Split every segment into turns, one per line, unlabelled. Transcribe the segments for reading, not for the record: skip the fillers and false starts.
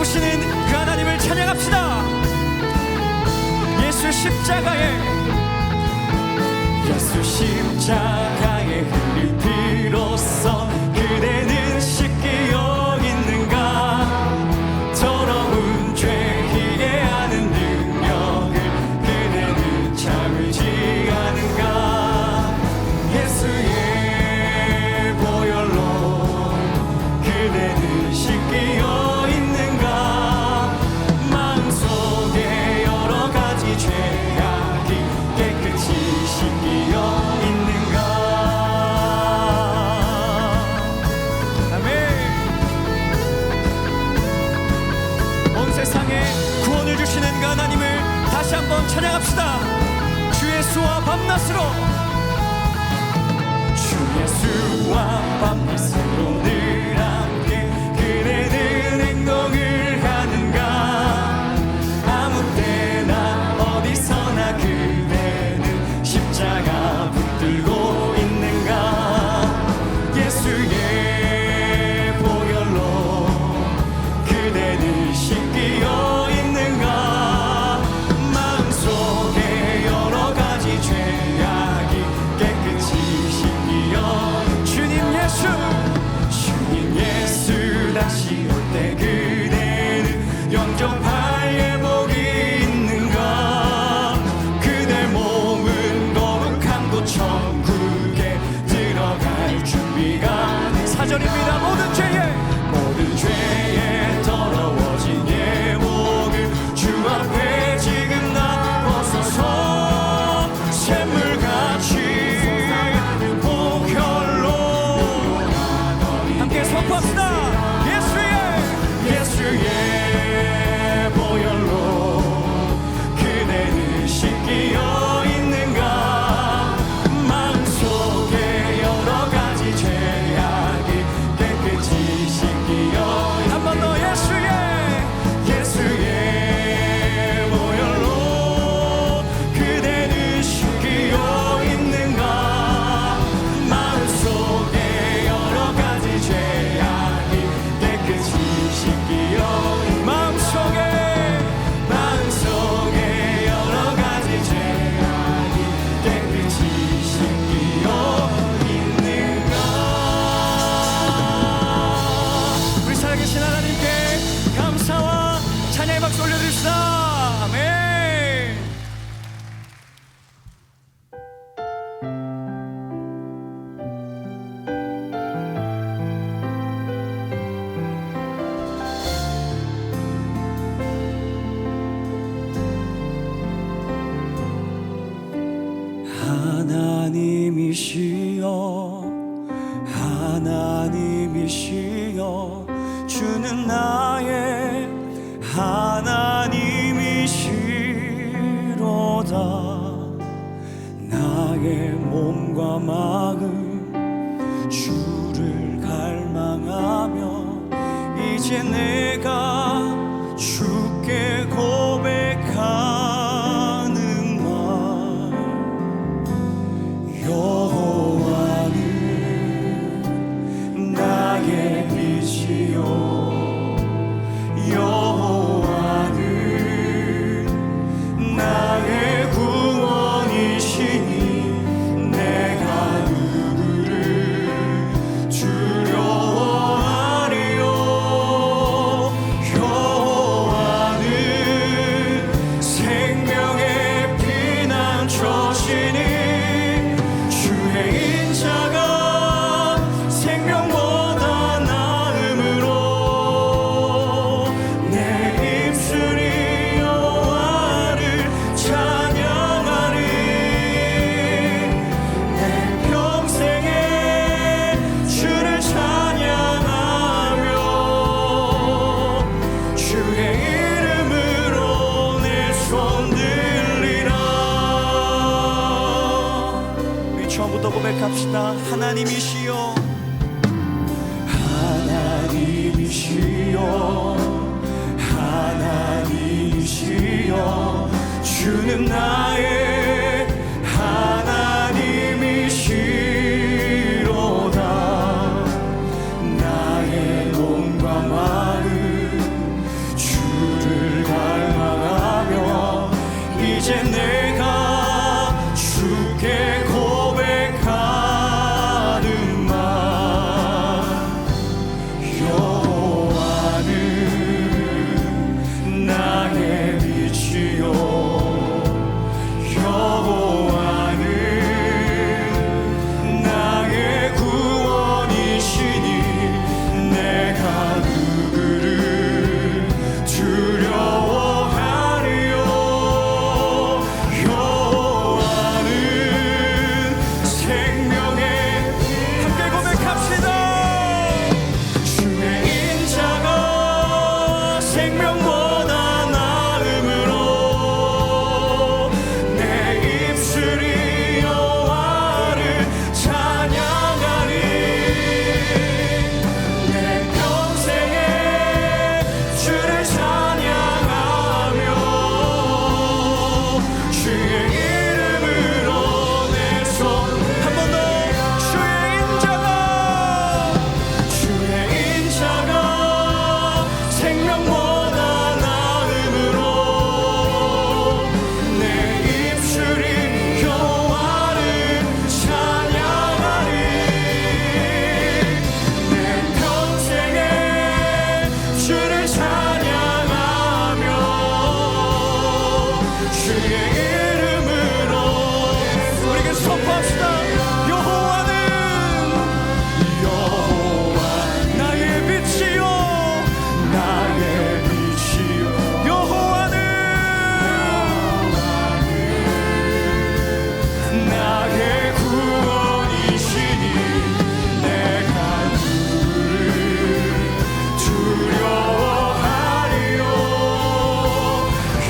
오시는 그 하나님을 찬양합시다. 예수 십자가에 흘린 피로써 그대는 씻기어 있는가. 더러운 죄 이해하는 능력을 그대는 참을지 않은가. 예수의 보혈로 그대는 씻기어 있는가. 마음속에 여러 가지 죄악이 깨끗이 씻기어 있는가. 아멘. 온 세상에 구원을 주시는 그 하나님을 다시 한번 찬양합시다. 주 예수와 밤낮으로, 주 예수와 밤낮으로 늘 함께 그대는 행동을 하는가. 아무 때나 어디서나 그대는 십자가 붙들고 있는가. 예수의 보혈로 그대는 씻기어 있는가. 마음속에 여러 가지 죄악이 깨끗이 씻기어. 주님 예수 다시 올 때 그대는 영접할 예복이 있는가. 그대 몸은 거룩한 곳 천국에 들어갈 준비가. 4절입니다. 모든 죄에 더러워진 예복을 주 앞에 지금 나 벗어서 샘물같이 보혈로 함께 선포합시다. 예수의 보혈로 그대는 씻기어 있는가. 마음속에 여러 가지 죄악이 깨끗이 씻기어. 한 번 더. 예수의 보혈로 그대는 씻기어 있는가. 마음속에 여러 가지 죄악이 깨끗이 씻기어. 마음속에 여러 가지 죄악이 깨끗이 씻기어 있는가. 우리 살아계신 하나님께 감사와 찬양의 박수 올려드립시다. 아멘. 하나님이시여 주는 나의 하나님이시로다. 나의 몸과 마음 주를 갈망하며 이제 내가 주께 고백하는 말. 여호와는 나의 빛이요 여호와는 나의 구원이시니 내가 누구를 두려워하리요. 여호와는 생명의 피난처시니 주의 인자가 생명보다 나음으로 내 입술이 여호와를 찬양하리. 내 평생에 주를 찬양하며 주의 이름으로 내 손 들리라. 우리 처음부터 고백합시다. 하나님이시여 하나님이시여 주는 나의 하나님이시로다. 나의 몸과 마음 이제 내가 주께 고백하는 말 여호와는 나의 빛이요 여호와는 나의 구원이시니 내가 누구를 두려워하리요 여호와는 생명의 함께 고백합시다. 주의 인자가 생명보다 나음으로 내 입술이 여호와를 찬양하리 내 평생에 주를 찬양하며 주의 이름으로 내 손 한 번 더 주의 인자가 생명보다 나음으로 내 입술이 여호와를 찬양하리 내 평생에 주를 찬양하며 주의 이름으로 우리가 선포합시다. 여호와는 나의 빛이요 여호와는 나의 구원이시니 내가 누구를 두려워하리요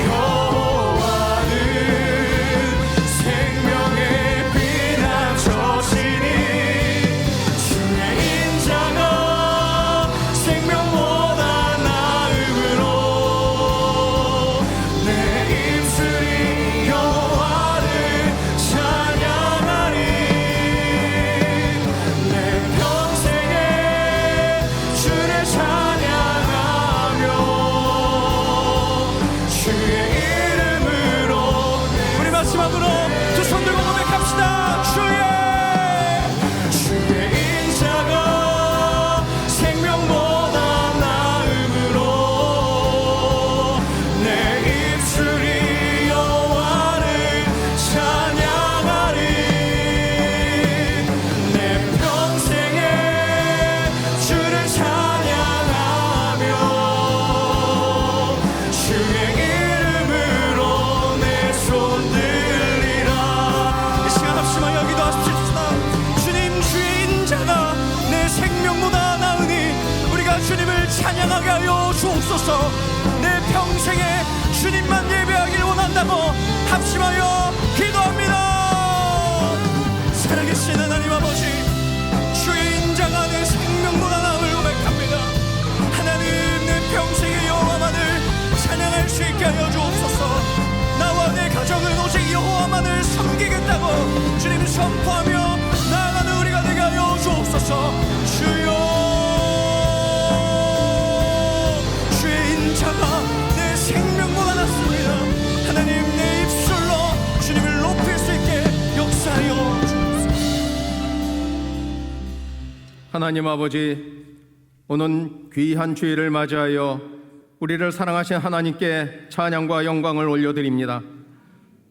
여호와는 생명의 빛나셔시니 주의 인자가 생명보다 나음으로 내 입술이 여호와를 찬양하리 내 평생에 주를 찬양하며 주의 이름으로 우리 마지막으로 두 손 들고 고백합시다. 주의 인자가 생명보다 나음으로 내 입술이 여호와를 찬양하리 내 평생에 주를 찬양하며 주의 이름으로 내 손 들리라. 이 시간 합심하여 기도하십시다. 주님 주의 인자가 내 생명보다 나으니 우리가 주님을 찬양하게 하여 주옵소서. 내 평생에 주님만 예배하길 원한다고 합심하여 기도합니다. 살아계신 하나님 아버지 주의 인자가 내 생명보다 나음을 고백합니다. 하나님 내 평생에 여호와만을 찬양할 수 있게 하여 주옵소서. 나와 내 가정은 오직 여호와만을 섬기겠다고 주님 선포하며 나아가는 우리가 되게 하여 주옵소서. 주여 주의 인자가 내 생명보다 낫습니다. 하나님 내 입술로 주님을 높일 수 있게 역사하여 주옵소서.
하나님 아버지, 오늘 귀한 주일을 맞이하여 우리를 사랑하신 하나님께 찬양과 영광을 올려드립니다.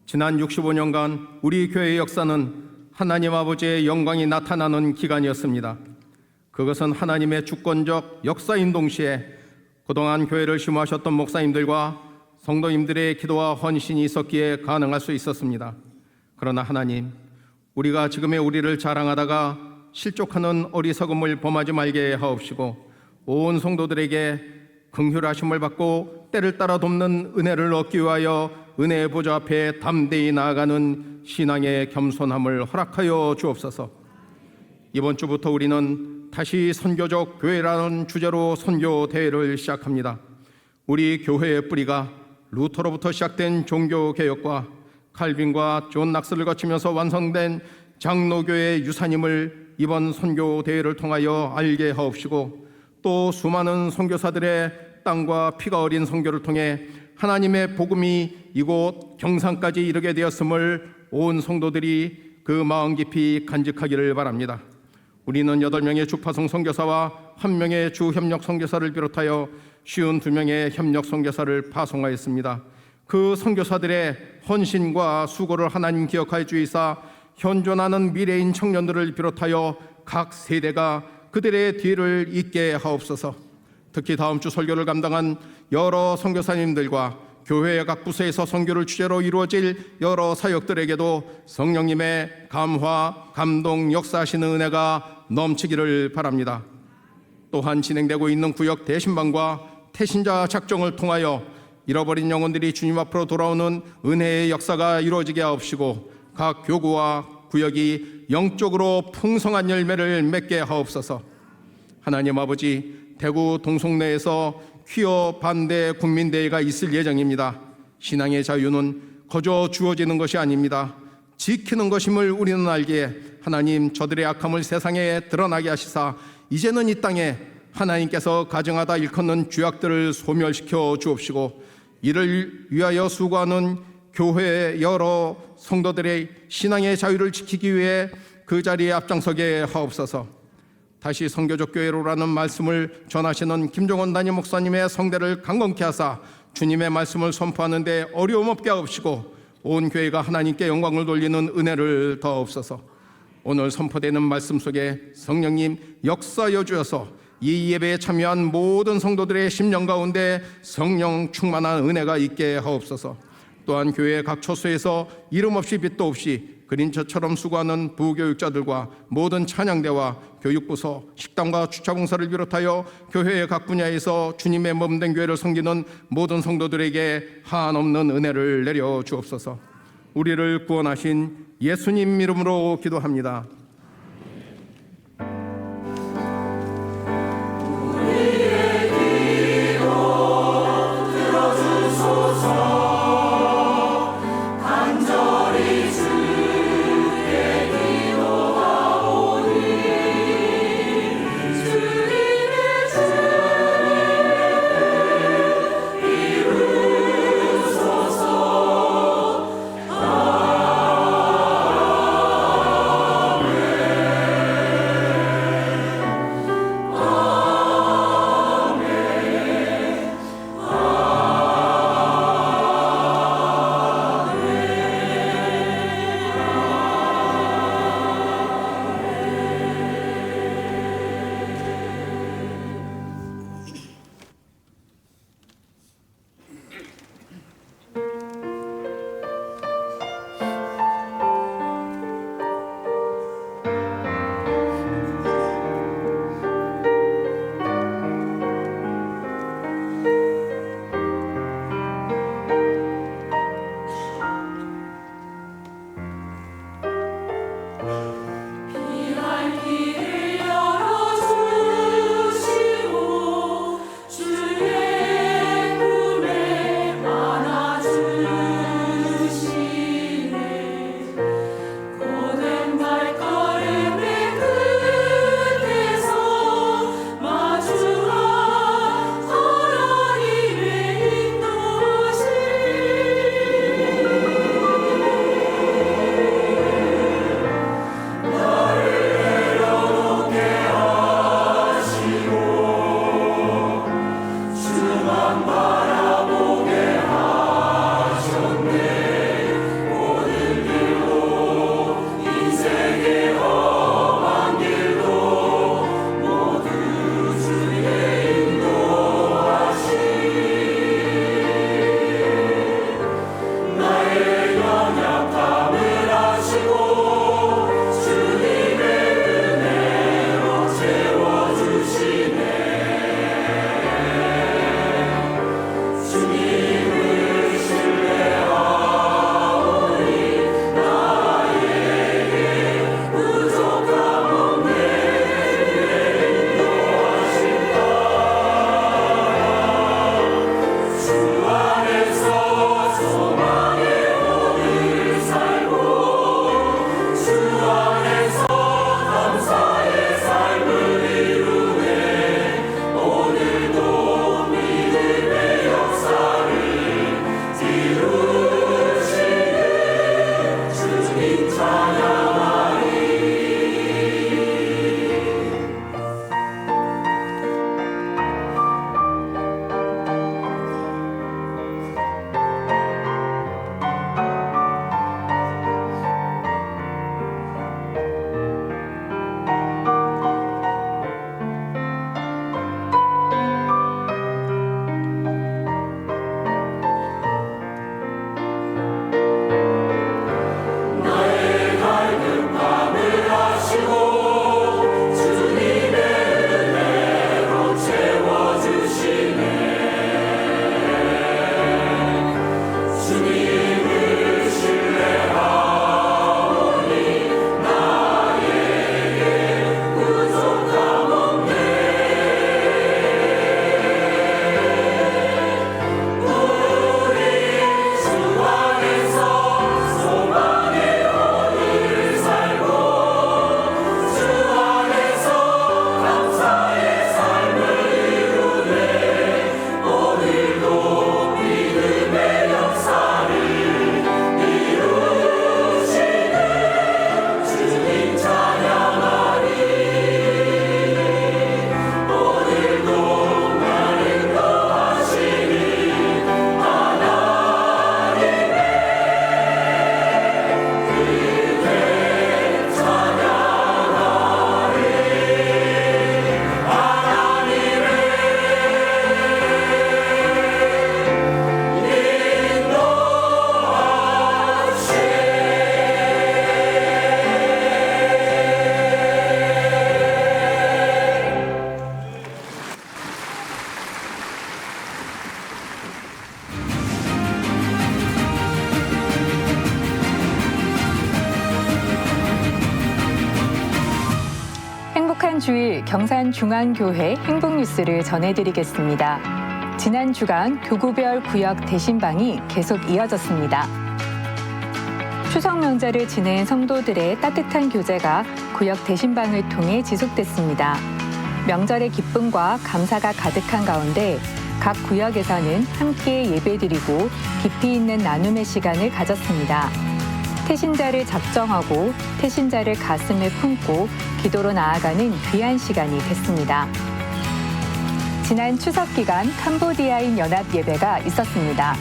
지난 65년간 우리 교회의 역사는 하나님 아버지의 영광이 나타나는 기간이었습니다. 그것은 하나님의 주권적 역사인 동시에 그동안 교회를 심호하셨던 목사님들과 성도님들의 기도와 헌신이 있었기에 가능할 수 있었습니다. 그러나 하나님, 우리가 지금의 우리를 자랑하다가 실족하는 어리석음을 범하지 말게 하옵시고 온 성도들에게 긍휼하심을 받고 때를 따라 돕는 은혜를 얻기 위하여 은혜의 보좌 앞에 담대히 나아가는 신앙의 겸손함을 허락하여 주옵소서. 이번 주부터 우리는 다시 선교적 교회라는 주제로 선교 대회를 시작합니다. 우리 교회의 뿌리가 루터로부터 시작된 종교개혁과 칼빈과 존 낙스를 거치면서 완성된 장로교의 유산임을 이번 선교 대회를 통하여 알게 하옵시고 또 수많은 선교사들의 땀과 피가 어린 선교를 통해 하나님의 복음이 이곳 경산까지 이르게 되었음을 온 성도들이 그 마음 깊이 간직하기를 바랍니다. 우리는 8명의 주파송 선교사와 1명의 주협력 선교사를 비롯하여 52명의 협력 선교사를 파송하였습니다. 그 선교사들의 헌신과 수고를 하나님 기억하여 주이사 현존하는 미래인 청년들을 비롯하여 각 세대가 그들의 뒤를 잇게 하옵소서. 특히 다음 주 설교를 감당한 여러 선교사님들과 교회의 각 부서에서 선교를 주제로 이루어질 여러 사역들에게도 성령님의 감화, 감동, 역사하시는 은혜가 넘치기를 바랍니다. 또한 진행되고 있는 구역 대신방과 태신자 작정을 통하여 잃어버린 영혼들이 주님 앞으로 돌아오는 은혜의 역사가 이루어지게 하옵시고 각 교구와 구역이 영적으로 풍성한 열매를 맺게 하옵소서. 하나님 아버지, 대구 동성내에서 퀴어 반대 국민대회가 있을 예정입니다. 신앙의 자유는 거저 주어지는 것이 아닙니다. 지키는 것임을 우리는 알기에 하나님 저들의 악함을 세상에 드러나게 하시사 이제는 이 땅에 하나님께서 가정하다 일컫는 죄악들을 소멸시켜 주옵시고 이를 위하여 수고하는 교회의 여러 성도들의 신앙의 자유를 지키기 위해 그 자리에 앞장서게 하옵소서. 다시 선교적 교회로라는 말씀을 전하시는 김종원 담임 목사님의 성대를 강건케 하사 주님의 말씀을 선포하는 데 어려움 없게 하옵시고 온 교회가 하나님께 영광을 돌리는 은혜를 더하옵소서. 오늘 선포되는 말씀 속에 성령님 역사여 주셔서 이 예배에 참여한 모든 성도들의 심령 가운데 성령 충만한 은혜가 있게 하옵소서. 또한 교회 각 처소에서 이름 없이 빛도 없이 그린처처럼 수고하는 부교육자들과 모든 찬양대와 교육부서, 식당과 주차공사를 비롯하여 교회의 각 분야에서 주님의 몸된 교회를 섬기는 모든 성도들에게 한없는 은혜를 내려 주옵소서. 우리를 구원하신 예수님 이름으로 기도합니다.
주일 경산중앙교회 행복뉴스를 전해드리겠습니다. 지난 주간 교구별 구역 대신방이 계속 이어졌습니다. 추석 명절을 지낸 성도들의 따뜻한 교제가 구역 대신방을 통해 지속됐습니다. 명절의 기쁨과 감사가 가득한 가운데 각 구역에서는 함께 예배드리고 깊이 있는 나눔의 시간을 가졌습니다. 태신자를 작정하고 태신자를 가슴에 품고 기도로 나아가는 귀한 시간이 됐습니다. 지난 추석 기간 캄보디아인 연합 예배가 있었습니다.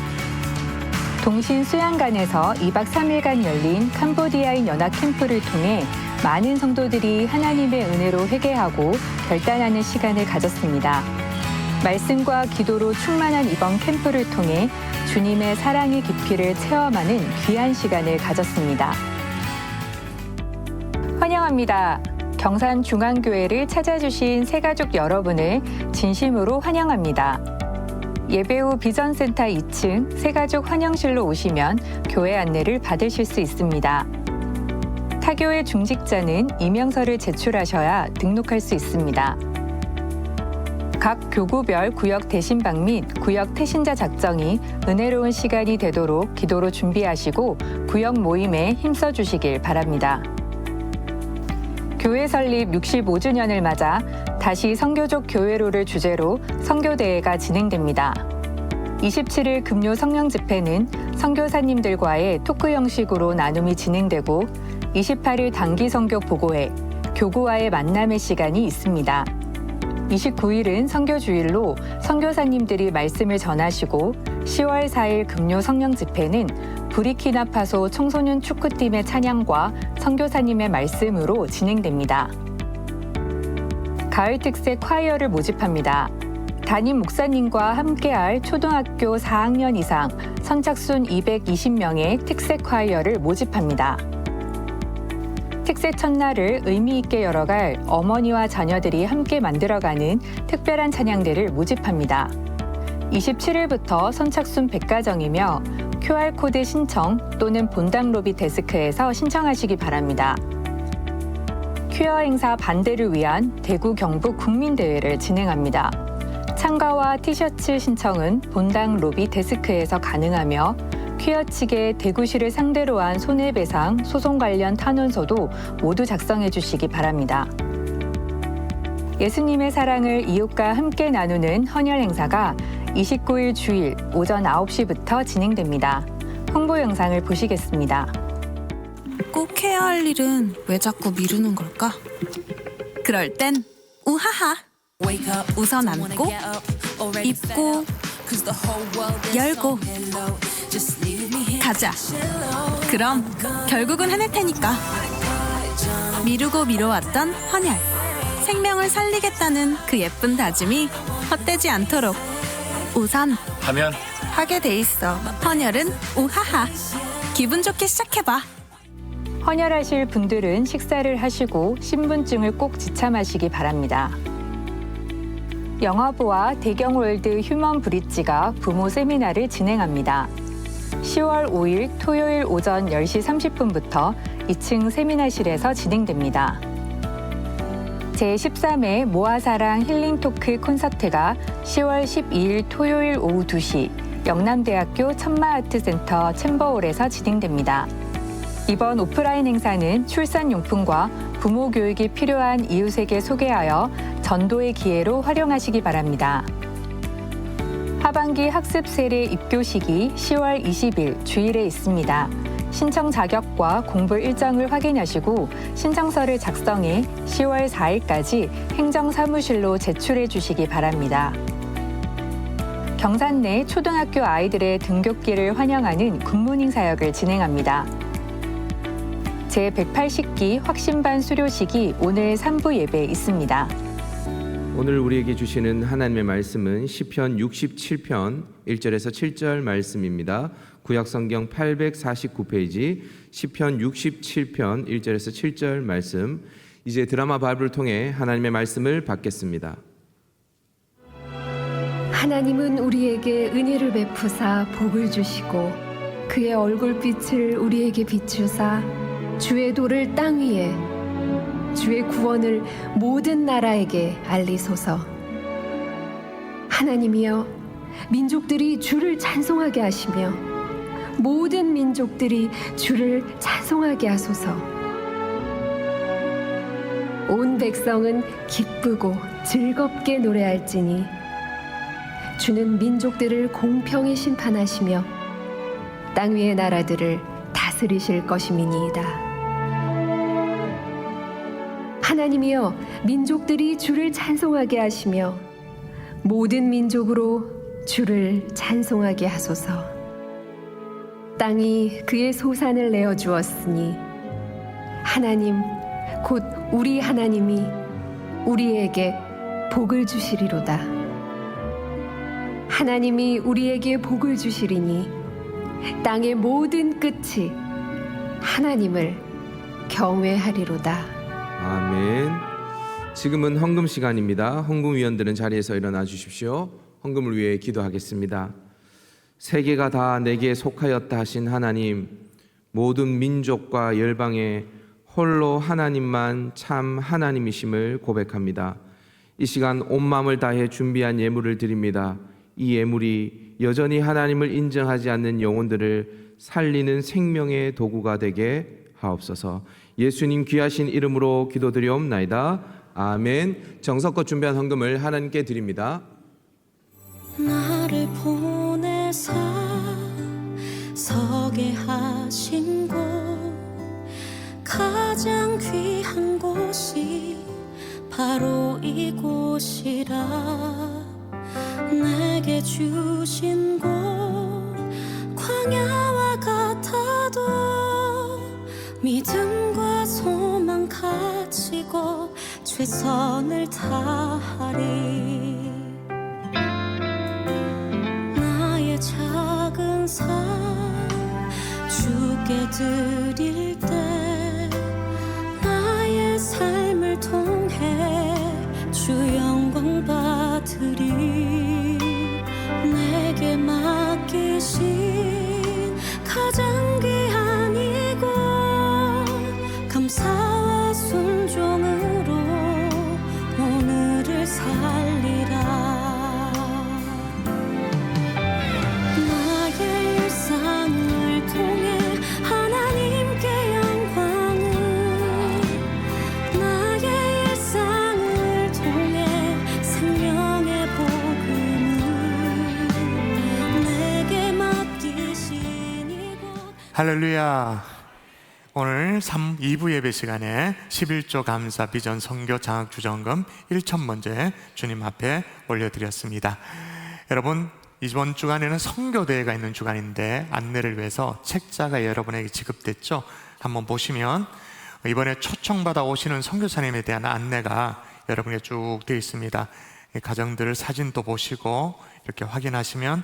동신 수양관에서 2박 3일간 열린 캄보디아인 연합 캠프를 통해 많은 성도들이 하나님의 은혜로 회개하고 결단하는 시간을 가졌습니다. 말씀과 기도로 충만한 이번 캠프를 통해 주님의 사랑의 깊이를 체험하는 귀한 시간을 가졌습니다. 환영합니다. 경산중앙교회를 찾아주신 새가족 여러분을 진심으로 환영합니다. 예배 후 비전센터 2층 새가족 환영실로 오시면 교회 안내를 받으실 수 있습니다. 타교의 중직자는 이명서를 제출하셔야 등록할 수 있습니다. 각 교구별 구역 대신방 및 구역 태신자 작정이 은혜로운 시간이 되도록 기도로 준비하시고 구역 모임에 힘써 주시길 바랍니다. 교회 설립 65주년을 맞아 다시 선교적 교회로를 주제로 선교대회가 진행됩니다. 27일 금요 성령 집회는 선교사님들과의 토크 형식으로 나눔이 진행되고 28일 단기 선교 보고회, 교구와의 만남의 시간이 있습니다. 29일은 선교주일로 선교사님들이 말씀을 전하시고 10월 4일 금요 성령 집회는 부리키나파소 청소년 축구팀의 찬양과 선교사님의 말씀으로 진행됩니다. 가을 특색 콰이어를 모집합니다. 담임 목사님과 함께할 초등학교 4학년 이상 선착순 220명의 특색 콰이어를 모집합니다. 특색 첫날을 의미 있게 열어갈 어머니와 자녀들이 함께 만들어가는 특별한 찬양대를 모집합니다. 27일부터 선착순 100가정이며 QR코드 신청 또는 본당 로비 데스크에서 신청하시기 바랍니다. 퀴어 행사 반대를 위한 대구 경북 국민대회를 진행합니다. 참가와 티셔츠 신청은 본당 로비 데스크에서 가능하며 퀴어 측의 대구시를 상대로 한 손해배상, 소송 관련 탄원서도 모두 작성해 주시기 바랍니다. 예수님의 사랑을 이웃과 함께 나누는 헌혈 행사가 29일 주일 오전 9시부터 진행됩니다. 홍보 영상을 보시겠습니다.
꼭 해야 할 일은 왜 자꾸 미루는 걸까? 그럴 땐 우하하! 우선 안고, 입고, 열고 가자. 그럼 결국은 해낼 테니까. 미루고 미뤄왔던 헌혈. 생명을 살리겠다는 그 예쁜 다짐이 헛되지 않도록 우선
하면
하게 돼 있어. 헌혈은 우하하. 기분 좋게 시작해봐.
헌혈하실 분들은 식사를 하시고 신분증을 꼭 지참하시기 바랍니다. 영화부와 대경월드 휴먼 브릿지가 부모 세미나를 진행합니다. 10월 5일 토요일 오전 10시 30분부터 2층 세미나실에서 진행됩니다. 제13회 모아사랑 힐링토크 콘서트가 10월 12일 토요일 오후 2시 영남대학교 천마아트센터 챔버홀에서 진행됩니다. 이번 오프라인 행사는 출산용품과 부모 교육이 필요한 이웃에게 소개하여 전도의 기회로 활용하시기 바랍니다. 하반기 학습 세례 입교식이 10월 20일 주일에 있습니다. 신청 자격과 공부 일정을 확인하시고 신청서를 작성해 10월 4일까지 행정사무실로 제출해 주시기 바랍니다. 경산 내 초등학교 아이들의 등굣길을 환영하는 굿모닝 사역을 진행합니다. 제180기 확신반 수료식이 오늘 3부 예배에 있습니다.
오늘 우리에게 주시는 하나님의 말씀은 시편 67편 1절에서 7절 말씀입니다. 구약성경 849페이지 시편 67편 1절에서 7절 말씀. 이제 드라마 바이블을 통해 하나님의 말씀을 받겠습니다.
하나님은 우리에게 은혜를 베푸사 복을 주시고 그의 얼굴빛을 우리에게 비추사 주의 도를 땅 위에 주의 구원을 모든 나라에게 알리소서. 하나님이여, 민족들이 주를 찬송하게 하시며 모든 민족들이 주를 찬송하게 하소서. 온 백성은 기쁘고 즐겁게 노래할지니 주는 민족들을 공평히 심판하시며 땅 위의 나라들을 다스리실 것임이니이다. 하나님이여, 민족들이 주를 찬송하게 하시며 모든 민족으로 주를 찬송하게 하소서. 땅이 그의 소산을 내어 주었으니 하나님 곧 우리 하나님이 우리에게 복을 주시리로다. 하나님이 우리에게 복을 주시리니 땅의 모든 끝이 하나님을 경외하리로다.
아멘. 지금은 헌금 시간입니다. 헌금위원들은 자리에서 일어나 주십시오. 헌금을 위해 기도하겠습니다. 세계가 다 내게 속하였다 하신 하나님, 모든 민족과 열방에 홀로 하나님만 참 하나님이심을 고백합니다. 이 시간 온 마음을 다해 준비한 예물을 드립니다. 이 예물이 여전히 하나님을 인정하지 않는 영혼들을 살리는 생명의 도구가 되게 하옵소서. 예수님 귀하신 이름으로 기도드리옵나이다. 아멘. 정성껏 준비한 헌금을 하나님께 드립니다.
나를 보내사 서게 하신 곳, 가장 귀한 곳이 바로 이곳이라. 내게 주신 곳 광야와 같아도 믿음과 소망 가지고 최선을 다하리. 나의 작은 삶 주께 드릴 때 나의 삶을 통해 주 영광 받으리. 내게 맡기신 가장 귀한 이곳 감사와 순종으로 오늘을 살리라. 나의 일상을 통해 하나님께 영광을, 나의 일상을 통해 생명의 복음을 내게 맡기신 이곳.
할렐루야. 오늘 2부 예배 시간에 11조 감사 비전 선교 장학 주전금 1,000번째 주님 앞에 올려드렸습니다. 여러분, 이번 주간에는 선교대회가 있는 주간인데 안내를 위해서 책자가 여러분에게 지급됐죠? 한번 보시면 이번에 초청받아 오시는 선교사님에 대한 안내가 여러분에게 쭉 되어 있습니다. 가정들 사진도 보시고 이렇게 확인하시면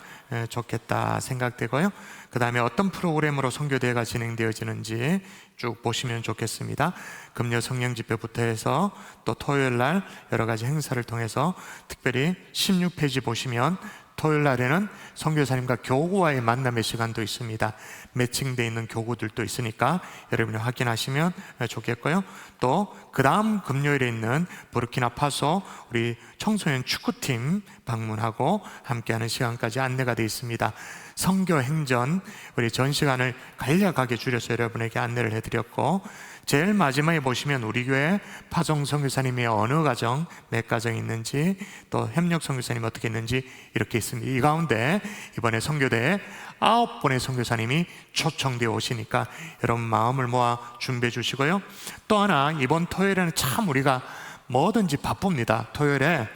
좋겠다 생각되고요. 그 다음에 어떤 프로그램으로 선교대회가 진행되어지는지 쭉 보시면 좋겠습니다. 금요 성령 집회부터 해서 또 토요일 날 여러 가지 행사를 통해서 특별히 16페이지 보시면 토요일 날에는 선교사님과 교구와의 만남의 시간도 있습니다. 매칭되어 있는 교구들도 있으니까 여러분이 확인하시면 좋겠고요. 또 그 다음 금요일에 있는 부르키나파소 우리 청소년 축구팀 방문하고 함께하는 시간까지 안내가 되어 있습니다. 선교 행전 우리 전 시간을 간략하게 줄여서 여러분에게 안내를 해드렸고, 제일 마지막에 보시면 우리 교회 파종 선교사님이 어느 가정, 몇 가정 있는지, 또 협력 선교사님 어떻게 있는지 이렇게 있습니다. 이 가운데 이번에 선교대에 9분의 선교사님이 초청되어 오시니까 여러분 마음을 모아 준비해 주시고요. 또 하나, 이번 토요일에는 참 우리가 뭐든지 바쁩니다. 토요일에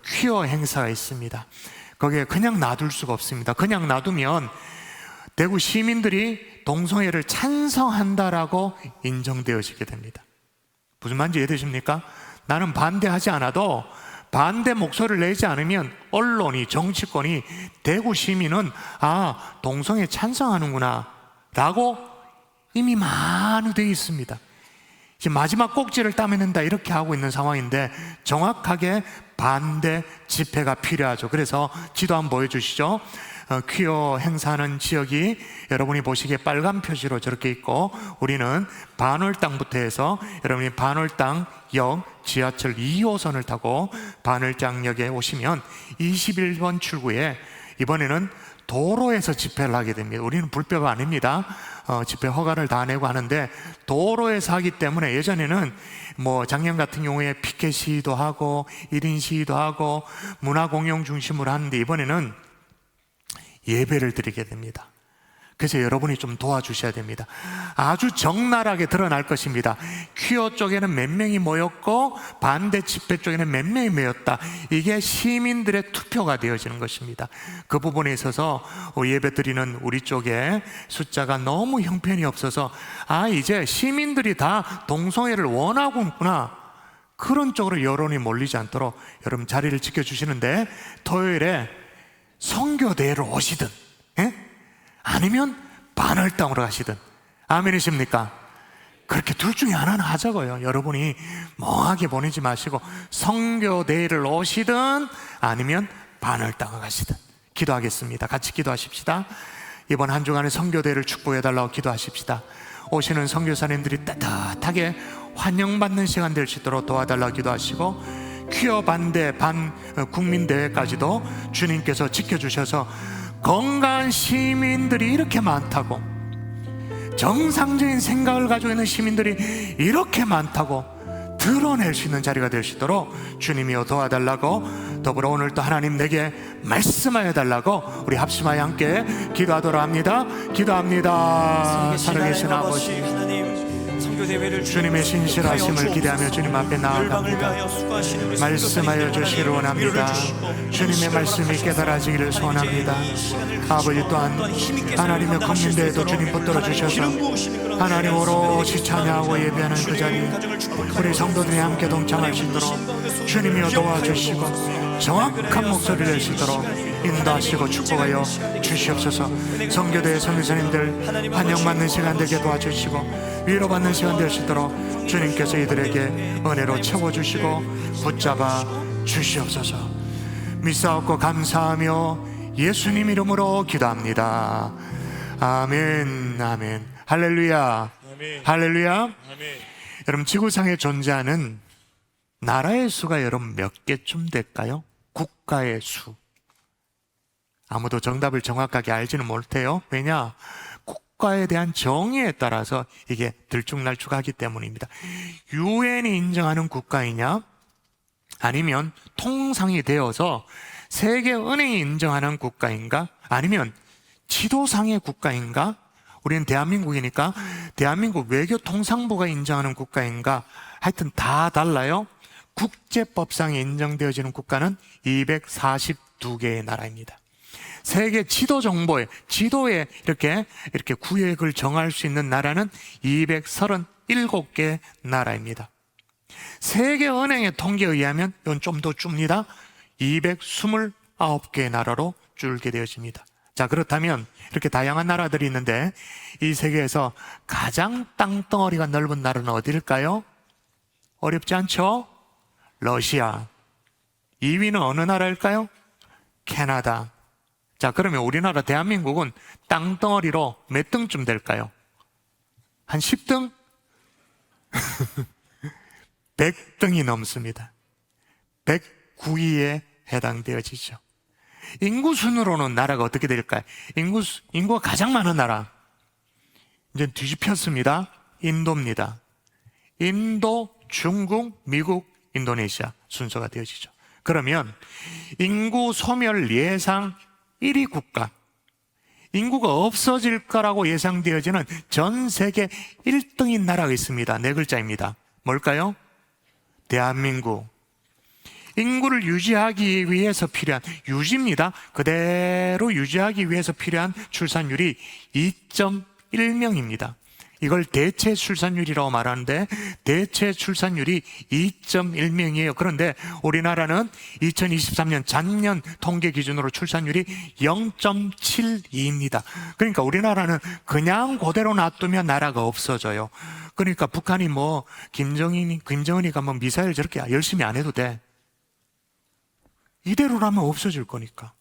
퀴어 행사가 있습니다. 거기에 그냥 놔둘 수가 없습니다. 그냥 놔두면 대구 시민들이 동성애를 찬성한다라고 인정되어지게 됩니다. 무슨 말인지 이해되십니까? 나는 반대하지 않아도 반대 목소리를 내지 않으면 언론이, 정치권이, 대구 시민은 아, 동성애 찬성하는구나 라고 이미 많이 되어 있습니다. 지금 마지막 꼭지를 따내는다 이렇게 하고 있는 상황인데 정확하게 반대 집회가 필요하죠. 그래서 지도 한번 보여주시죠.
퀴어 행사하는 지역이 여러분이 보시기에 빨간 표시로 저렇게 있고, 우리는 반월당부터 해서 여러분이 반월당역 지하철 2호선을 타고 반월당역에 오시면 21번 출구에 이번에는 도로에서 집회를 하게 됩니다. 우리는 불법가 아닙니다. 집회 허가를 다 내고 하는데 도로에서 하기 때문에, 예전에는 뭐 작년 같은 경우에 피켓 시위도 하고 1인 시위도 하고 문화공영 중심으로 하는데, 이번에는 예배를 드리게 됩니다. 그래서 여러분이 좀 도와주셔야 됩니다. 아주 적나라하게 드러날 것입니다. 퀴어 쪽에는 몇 명이 모였고 반대 집회 쪽에는 몇 명이 모였다. 이게 시민들의 투표가 되어지는 것입니다. 그 부분에 있어서 예배 드리는 우리 쪽에 숫자가 너무 형편이 없어서 이제 시민들이 다 동성애를 원하고 있구나, 그런 쪽으로 여론이 몰리지 않도록 여러분 자리를 지켜주시는데, 토요일에 선교대회로 오시든 아니면 반월당으로 가시든, 아멘이십니까? 그렇게 둘 중에 하나는 하자고요. 여러분이 멍하게 보내지 마시고 선교대회를 오시든 아니면 반월당을 가시든 기도하겠습니다. 같이 기도하십시다. 이번 한 주간의 선교대회를 축복해달라고 기도하십시다. 오시는 선교사님들이 따뜻하게 환영받는 시간 될 수 있도록 도와달라고 기도하시고, 퀴어 반대 국민대회까지도 주님께서 지켜주셔서 건강한 시민들이 이렇게 많다고, 정상적인 생각을 가지고 있는 시민들이 이렇게 많다고 드러낼 수 있는 자리가 될 수 있도록 주님이여 도와달라고, 더불어 오늘 또 하나님 내게 말씀하여 달라고 우리 합심하여 함께 기도하도록 합니다. 기도합니다. 살아계신 아버지, 주님의 신실하심을 기대하며 주님 앞에 나아갑니다. 말씀하여 주시기를 원합니다. 주님의 말씀이 깨달아지기를 소원합니다. 아버지, 또한 하나님의 국민대회도 주님 붙들어 주셔서 하나님 오롯이 찬양하고 예배하는 그 자리, 우리 성도들이 함께 동참할 수 있도록 주님이여 도와주시고 정확한 목소리를 낼 수 있도록 인도하시고 축복하여 주시옵소서. 선교대회 선교사님들 환영받는 시간 되게 도와주시고 위로받는 시간 될 수 있도록 주님께서 이들에게 은혜로 채워주시고 붙잡아 주시옵소서. 믿사옵고 감사하며 예수님 이름으로 기도합니다. 아멘, 아멘. 할렐루야, 아멘. 할렐루야. 아멘. 여러분, 지구상에 존재하는 나라의 수가 여러분 몇 개쯤 될까요? 국가의 수. 아무도 정답을 정확하게 알지는 못해요. 왜냐? 국가에 대한 정의에 따라서 이게 들쭉날쭉하기 때문입니다. 유엔이 인정하는 국가이냐, 아니면 통상이 되어서 세계은행이 인정하는 국가인가, 아니면 지도상의 국가인가, 우리는 대한민국이니까 대한민국 외교통상부가 인정하는 국가인가, 하여튼 다 달라요. 국제법상에 인정되어지는 국가는 242개의 나라입니다. 세계 지도 정보에, 지도에 이렇게 구역을 정할 수 있는 나라는 237개 나라입니다. 세계은행의 통계에 의하면 이건 좀 더 줍니다. 229개의 나라로 줄게 되어집니다. 자, 그렇다면 이렇게 다양한 나라들이 있는데 이 세계에서 가장 땅덩어리가 넓은 나라는 어디일까요? 어렵지 않죠? 러시아. 2위는 어느 나라일까요? 캐나다. 자, 그러면 우리나라 대한민국은 땅덩어리로 몇 등쯤 될까요? 한 10등? 100등이 넘습니다. 109위에 해당되어지죠. 인구 순으로는 나라가 어떻게 될까요? 인구가 가장 많은 나라, 이제 뒤집혔습니다. 인도입니다. 인도, 중국, 미국, 인도네시아 순서가 되어지죠. 그러면 인구 소멸 예상 1위 국가, 인구가 없어질 거라고 예상되어지는 전 세계 1등인 나라가 있습니다. 네 글자입니다. 뭘까요? 대한민국. 인구를 유지하기 위해서 필요한, 유지입니다. 그대로 유지하기 위해서 필요한 출산율이 2.1명입니다. 이걸 대체 출산율이라고 말하는데 대체 출산율이 2.1명이에요. 그런데 우리나라는 2023년 작년 통계 기준으로 출산율이 0.72입니다. 그러니까 우리나라는 그냥 그대로 놔두면 나라가 없어져요. 그러니까 북한이 뭐 김정은이가 뭐 미사일 저렇게 열심히 안 해도 돼. 이대로라면 없어질 거니까.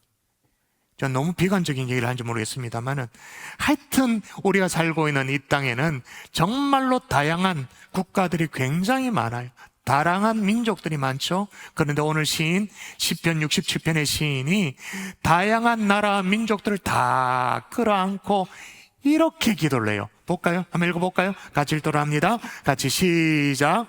전 너무 비관적인 얘기를 하는지 모르겠습니다만은 하여튼 우리가 살고 있는 이 땅에는 정말로 다양한 국가들이 굉장히 많아요. 다양한 민족들이 많죠. 그런데 오늘 시인 시편 67편의 시인이 다양한 나라 민족들을 다 끌어안고 이렇게 기도를 해요. 볼까요? 한번 읽어볼까요? 같이 읽도록 합니다. 같이 시작.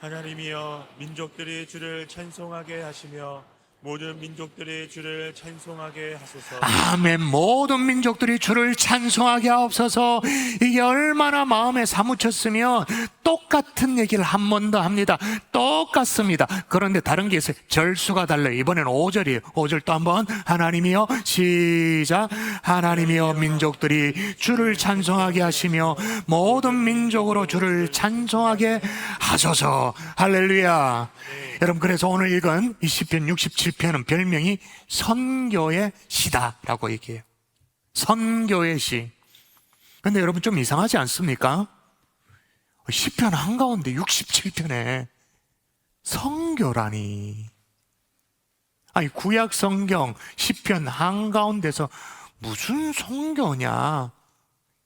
하나님이여 민족들이 주를 찬송하게 하시며 모든 민족들이 주를 찬송하게 하소서.
아멘. 모든 민족들이 주를 찬송하게 하옵소서. 이게 얼마나 마음에 사무쳤으면 똑같은 얘기를 한 번 더 합니다. 똑같습니다. 그런데 다른 게 있어요. 절수가 달라요. 이번에는 5절이에요 5절 또 한번. 하나님이여 시작. 하나님이여 민족들이 주를 찬송하게 하시며 모든 민족으로 주를 찬송하게 하소서. 할렐루야. 여러분, 그래서 오늘 읽은 이 시편 67편은 별명이 선교의 시다라고 얘기해요. 선교의 시. 근데 여러분 좀 이상하지 않습니까? 시편 한가운데 67편에 선교라니. 아니, 구약 성경 시편 한가운데서 무슨 선교냐?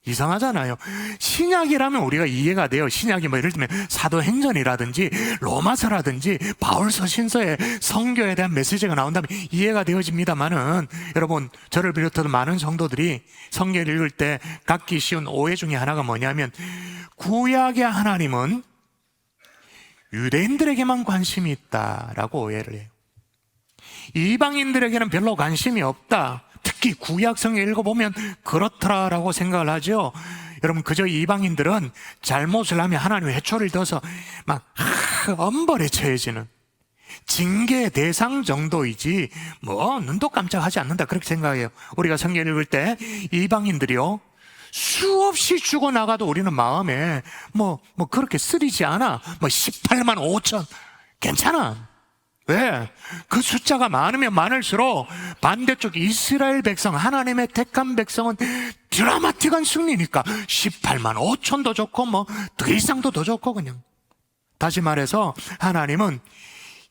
이상하잖아요. 신약이라면 우리가 이해가 돼요. 신약이 뭐 예를 들면 사도행전이라든지 로마서라든지 바울서 신서에 선교에 대한 메시지가 나온다면 이해가 되어집니다만은, 여러분 저를 비롯해서 많은 성도들이 성경을 읽을 때 갖기 쉬운 오해 중에 하나가 뭐냐면, 구약의 하나님은 유대인들에게만 관심이 있다라고 오해를 해요. 이방인들에게는 별로 관심이 없다. 특히 구약 성경 읽어보면 그렇더라라고 생각을 하죠. 여러분, 그저 이방인들은 잘못을 하면 하나님의 회초리를 들어서 막 엄벌에 처해지는 징계의 대상 정도이지 뭐 눈도 깜짝하지 않는다, 그렇게 생각해요. 우리가 성경 읽을 때 이방인들이요 수없이 죽어나가도 우리는 마음에 뭐 그렇게 쓰리지 않아. 뭐 18만 5천 괜찮아. 왜? 그 숫자가 많으면 많을수록 반대쪽 이스라엘 백성, 하나님의 택한 백성은 드라마틱한 승리니까 18만 5천도 좋고 뭐 더 이상도 더 좋고. 그냥 다시 말해서 하나님은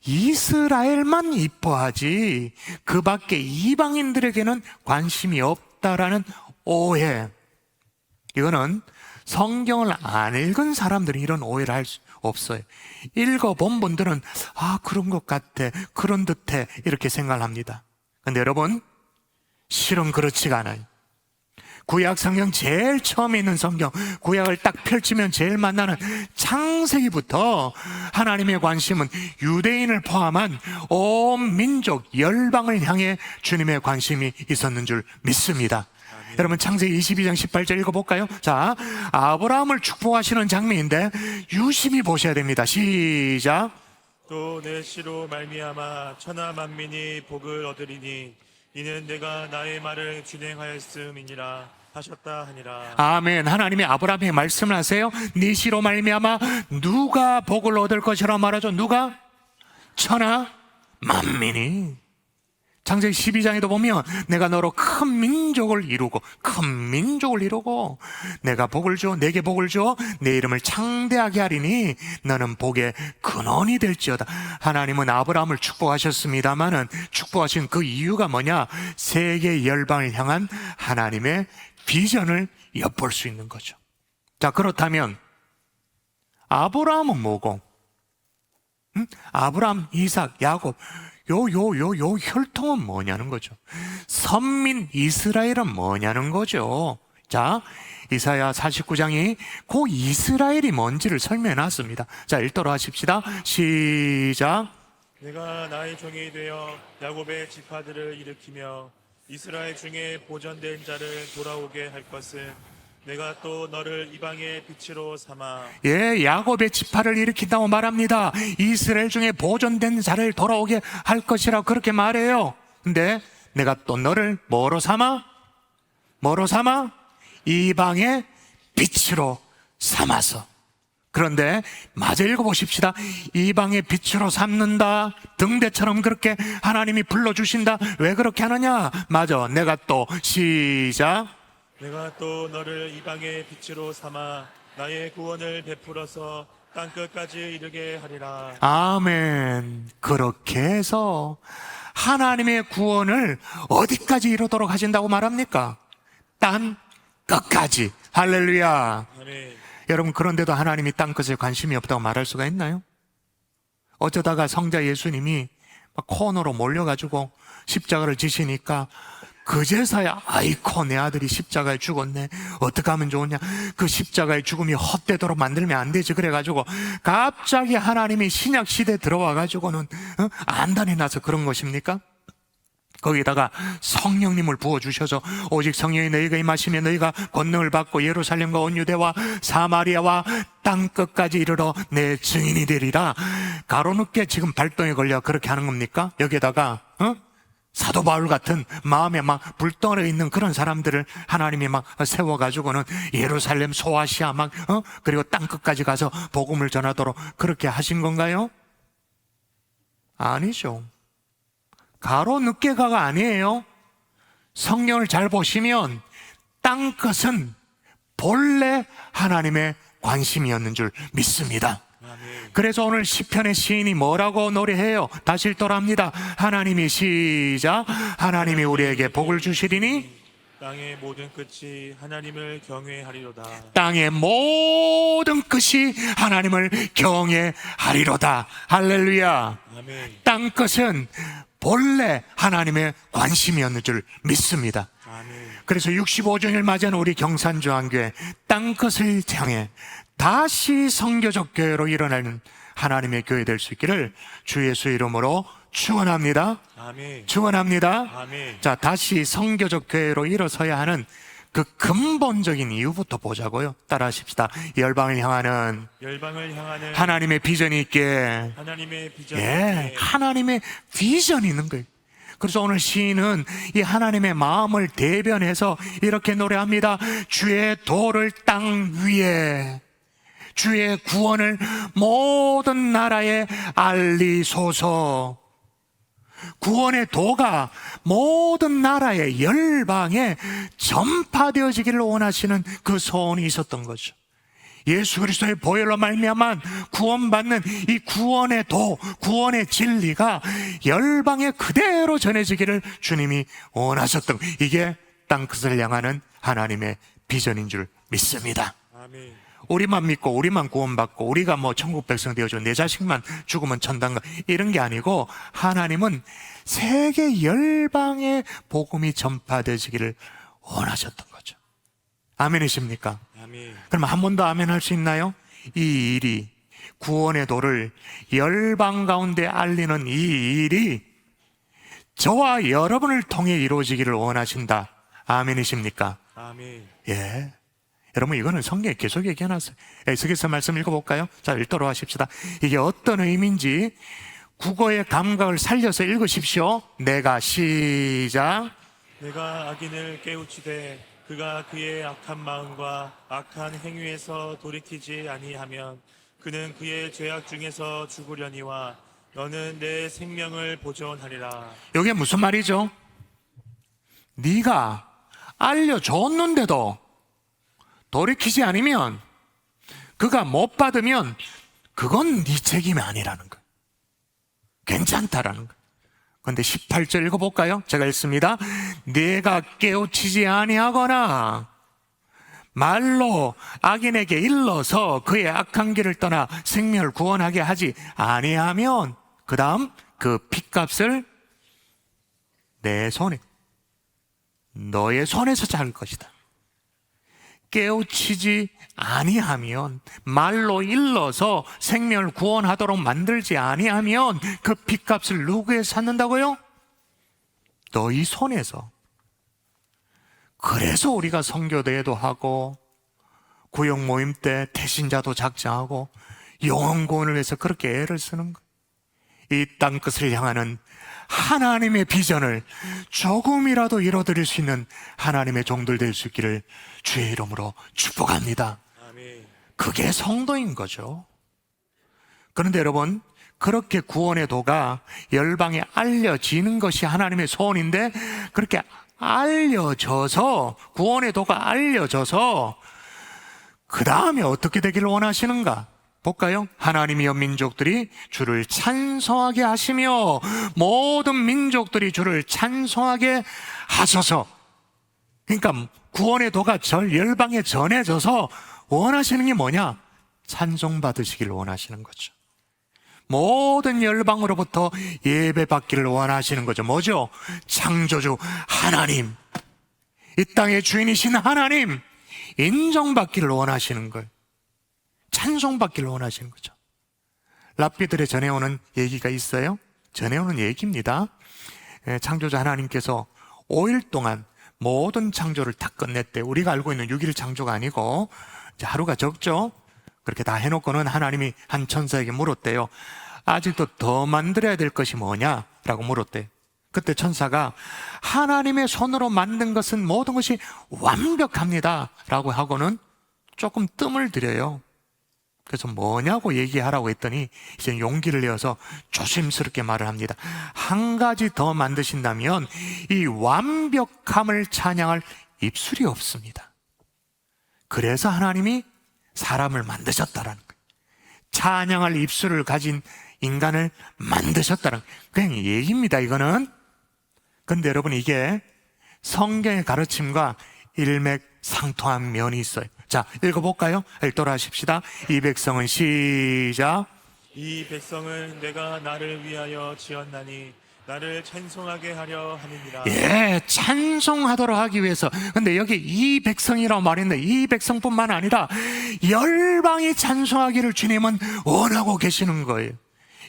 이스라엘만 이뻐하지 그 밖에 이방인들에게는 관심이 없다라는 오해. 이거는 성경을 안 읽은 사람들이 이런 오해를 할 수 없어요. 읽어본 분들은 그런 것 같아, 그런 듯해, 이렇게 생각을 합니다. 근데 여러분, 실은 그렇지가 않아요. 구약 성경 제일 처음에 있는 성경, 구약을 딱 펼치면 제일 만나는 창세기부터 하나님의 관심은 유대인을 포함한 온 민족 열방을 향해 주님의 관심이 있었는 줄 믿습니다. 여러분, 창세기 22장 18절 읽어볼까요? 자, 아브라함을 축복하시는 장면인데 유심히 보셔야 됩니다. 시작.
또 내 씨로 말미암아 천하 만민이 복을 얻으리니 이는 내가 나의 말을 준행하였음이니라 하셨다 하니라.
아멘. 하나님이 아브라함에게 말씀을 하세요. 네 씨로 말미암아 누가 복을 얻을 것이라 말하죠. 누가? 천하 만민이. 창세기 12장에도 보면 내가 너로 큰 민족을 이루고 내가 복을 줘, 내게 복을 줘, 내 이름을 창대하게 하리니 너는 복의 근원이 될지어다. 하나님은 아브라함을 축복하셨습니다마는 축복하신 그 이유가 뭐냐? 세계 열방을 향한 하나님의 비전을 엿볼 수 있는 거죠. 자, 그렇다면 아브라함은 뭐고? 아브라함, 이삭, 야곱, 요 혈통은 뭐냐는 거죠. 선민 이스라엘은 뭐냐는 거죠. 자, 이사야 49장이 그 이스라엘이 뭔지를 설명해 놨습니다. 자, 읽도록 하십시다. 시작.
내가 나의 종이 되어 야곱의 지파들을 일으키며 이스라엘 중에 보존된 자를 돌아오게 할 것을 내가 또 너를 이방의 빛으로 삼아.
예, 야곱의 지파를 일으킨다고 말합니다. 이스라엘 중에 보존된 자를 돌아오게 할 것이라고 그렇게 말해요. 근데 내가 또 너를 뭐로 삼아? 이방의 빛으로 삼아서. 그런데 마저 읽어보십시다. 이방의 빛으로 삼는다, 등대처럼 그렇게 하나님이 불러주신다. 왜 그렇게 하느냐? 맞아, 내가 또 시작.
내가 또 너를 이방의 빛으로 삼아 나의 구원을 베풀어서 땅끝까지 이르게 하리라.
아멘. 그렇게 해서 하나님의 구원을 어디까지 이루도록 하신다고 말합니까? 땅 끝까지. 할렐루야.
아멘.
여러분, 그런데도 하나님이 땅 끝에 관심이 없다고 말할 수가 있나요? 어쩌다가 성자 예수님이 막 코너로 몰려가지고 십자가를 지시니까 그제서야 아이코 내 아들이 십자가에 죽었네, 어떻게 하면 좋으냐, 그 십자가의 죽음이 헛되도록 만들면 안 되지, 그래가지고 갑자기 하나님이 신약 시대에 들어와가지고는 안단이 나서 그런 것입니까? 거기다가 성령님을 부어주셔서 오직 성령이 너희가 임하시면 너희가 권능을 받고 예루살렘과 온 유대와 사마리아와 땅끝까지 이르러 내 증인이 되리라. 가로늦게 지금 발동에 걸려 그렇게 하는 겁니까? 여기에다가 사도 바울 같은 마음에 막 불덩어려 있는 그런 사람들을 하나님이 막 세워가지고는 예루살렘, 소아시아 막 그리고 땅끝까지 가서 복음을 전하도록 그렇게 하신 건가요? 아니죠. 가로늦게가가 아니에요. 성경을 잘 보시면 땅끝은 본래 하나님의 관심이었는 줄 믿습니다. 그래서 오늘 시편의 시인이 뭐라고 노래해요? 다시 읽도록합니다. 하나님이 시작. 하나님이 우리에게 복을 주시리니
땅의 모든 끝이 하나님을 경외하리로다.
땅의 모든 끝이 하나님을 경외하리로다. 할렐루야.
아멘.
땅 끝은 본래 하나님의 관심이었는 줄 믿습니다.
아멘.
그래서 65주년을 맞이하는 우리 경산중앙교회 땅끝을 향해 다시 선교적 교회로 일어나는 하나님의 교회 될 수 있기를 주 예수 이름으로 축원합니다.
아멘.
축원합니다.
아멘.
자, 다시 선교적 교회로 일어서야 하는 그 근본적인 이유부터 보자고요. 따라하십시다. 열방을 향하는 하나님의 비전이 있게.
하나님의 비전이
예,
있게.
하나님의 비전이 있는 거예요. 그래서 오늘 시인은 이 하나님의 마음을 대변해서 이렇게 노래합니다. 주의 도를 땅 위에, 주의 구원을 모든 나라에 알리소서. 구원의 도가 모든 나라의 열방에 전파되어지기를 원하시는 그 소원이 있었던 거죠. 예수 그리스도의 보혈로 말미암아 구원받는 이 구원의 도, 구원의 진리가 열방에 그대로 전해지기를 주님이 원하셨던, 이게 땅끝을 향하는 하나님의 비전인 줄 믿습니다.
아멘.
우리만 믿고 우리만 구원받고 우리가 뭐 천국 백성 되어줘, 내 자식만 죽으면 천당가, 이런 게 아니고 하나님은 세계 열방의 복음이 전파되지기를 원하셨던 거죠. 아멘이십니까?
아멘.
그럼 한 번 더 아멘 할 수 있나요? 이 일이, 구원의 도를 열방 가운데 알리는 이 일이 저와 여러분을 통해 이루어지기를 원하신다. 아멘이십니까?
아멘.
예. 여러분, 이거는 성경에 계속 얘기해놨어요. 에스겔서 말씀 읽어볼까요? 자, 읽도록 하십시다. 이게 어떤 의미인지 국어의 감각을 살려서 읽으십시오. 내가 시작.
내가 악인을 깨우치되 그가 그의 악한 마음과 악한 행위에서 돌이키지 아니하면 그는 그의 죄악 중에서 죽으려니와 너는 내 생명을 보존하리라.
이게 무슨 말이죠? 네가 알려줬는데도 돌이키지 않으면, 그가 못 받으면 그건 네 책임이 아니라는 거예요. 괜찮다라는 거예요. 그런데 18절 읽어볼까요? 제가 읽습니다. 내가 깨우치지 아니하거나 말로 악인에게 일러서 그의 악한 길을 떠나 생명을 구원하게 하지 아니하면, 그 다음 그 핏값을 내 손에, 너의 손에서 잡을 것이다. 깨우치지 아니하면, 말로 일러서 생명을 구원하도록 만들지 아니하면 그 핏값을 누구에 샀는다고요? 너희 손에서. 그래서 우리가 선교대회도 하고 구역 모임 때 태신자도 작정하고 영혼 구원을 위해서 그렇게 애를 쓰는 거예요. 이 땅끝을 향하는 하나님의 비전을 조금이라도 이뤄드릴 수 있는 하나님의 종들 될 수 있기를 주의 이름으로 축복합니다.
아멘.
그게 성도인 거죠. 그런데 여러분, 그렇게 구원의 도가 열방에 알려지는 것이 하나님의 소원인데, 그렇게 알려져서, 구원의 도가 알려져서 그 다음에 어떻게 되기를 원하시는가? 볼까요? 하나님이여 민족들이 주를 찬송하게 하시며 모든 민족들이 주를 찬송하게 하소서. 그러니까 구원의 도가 전 열방에 전해져서 원하시는 게 뭐냐? 찬송받으시기를 원하시는 거죠. 모든 열방으로부터 예배받기를 원하시는 거죠. 뭐죠? 창조주 하나님, 이 땅의 주인이신 하나님 인정받기를 원하시는 거예요. 찬송받기를 원하시는 거죠. 랍비들의 전해오는 얘기가 있어요. 전해오는 얘기입니다. 창조주 하나님께서 5일 동안 모든 창조를 다 끝냈대. 우리가 알고 있는 6일 창조가 아니고 이제 하루가 적죠. 그렇게 다 해놓고는 하나님이 한 천사에게 물었대요. 아직도 더 만들어야 될 것이 뭐냐라고 물었대. 그때 천사가 하나님의 손으로 만든 것은 모든 것이 완벽합니다 라고 하고는 조금 뜸을 들여요. 그래서 뭐냐고 얘기하라고 했더니 이제 용기를 내어서 조심스럽게 말을 합니다. 한 가지 더 만드신다면 이 완벽함을 찬양할 입술이 없습니다. 그래서 하나님이 사람을 만드셨다라는 거예요. 찬양할 입술을 가진 인간을 만드셨다는 그냥 얘기입니다. 이거는. 근데 여러분, 이게 성경의 가르침과 일맥상통한 면이 있어요. 자, 읽어볼까요? 읽도록 하십시다. 이 백성은 시작.
이 백성은 내가 나를 위하여 지었나니 나를 찬송하게 하려 함이니라.
예, 찬송하도록 하기 위해서. 근데 여기 이 백성이라고 말했는데 이 백성뿐만 아니라 열방이 찬송하기를 주님은 원하고 계시는 거예요.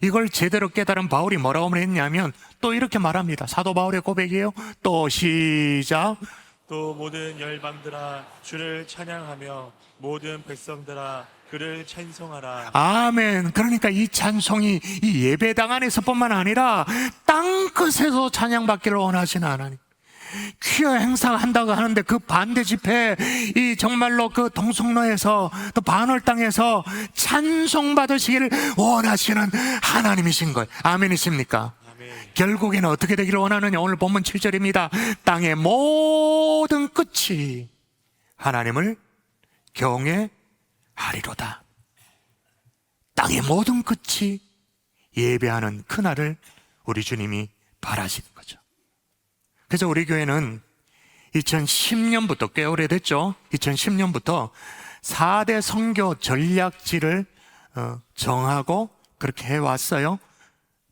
이걸 제대로 깨달은 바울이 뭐라고 했냐면 또 이렇게 말합니다. 사도 바울의 고백이에요. 또 시작.
또 모든 열방들아 주를 찬양하며 모든 백성들아 그를 찬송하라.
아멘. 그러니까 이 찬송이 이 예배당 안에서뿐만 아니라 땅끝에서 찬양받기를 원하시는 하나님. 퀴어 행사 한다고 하는데 그 반대 집회, 이 정말로 그 동성로에서 또 반월 땅에서 찬송 받으시기를 원하시는 하나님이신 거예요. 아멘이십니까?
아멘.
결국에는 어떻게 되기를 원하느냐? 오늘 본문 7절입니다. 땅의 모든 끝이 하나님을 경외하리로다. 땅의 모든 끝이 예배하는 그날을 우리 주님이 바라시는 거죠. 그래서 우리 교회는 2010년부터 꽤 오래됐죠. 2010년부터 4대 선교 전략지를 정하고 그렇게 해왔어요.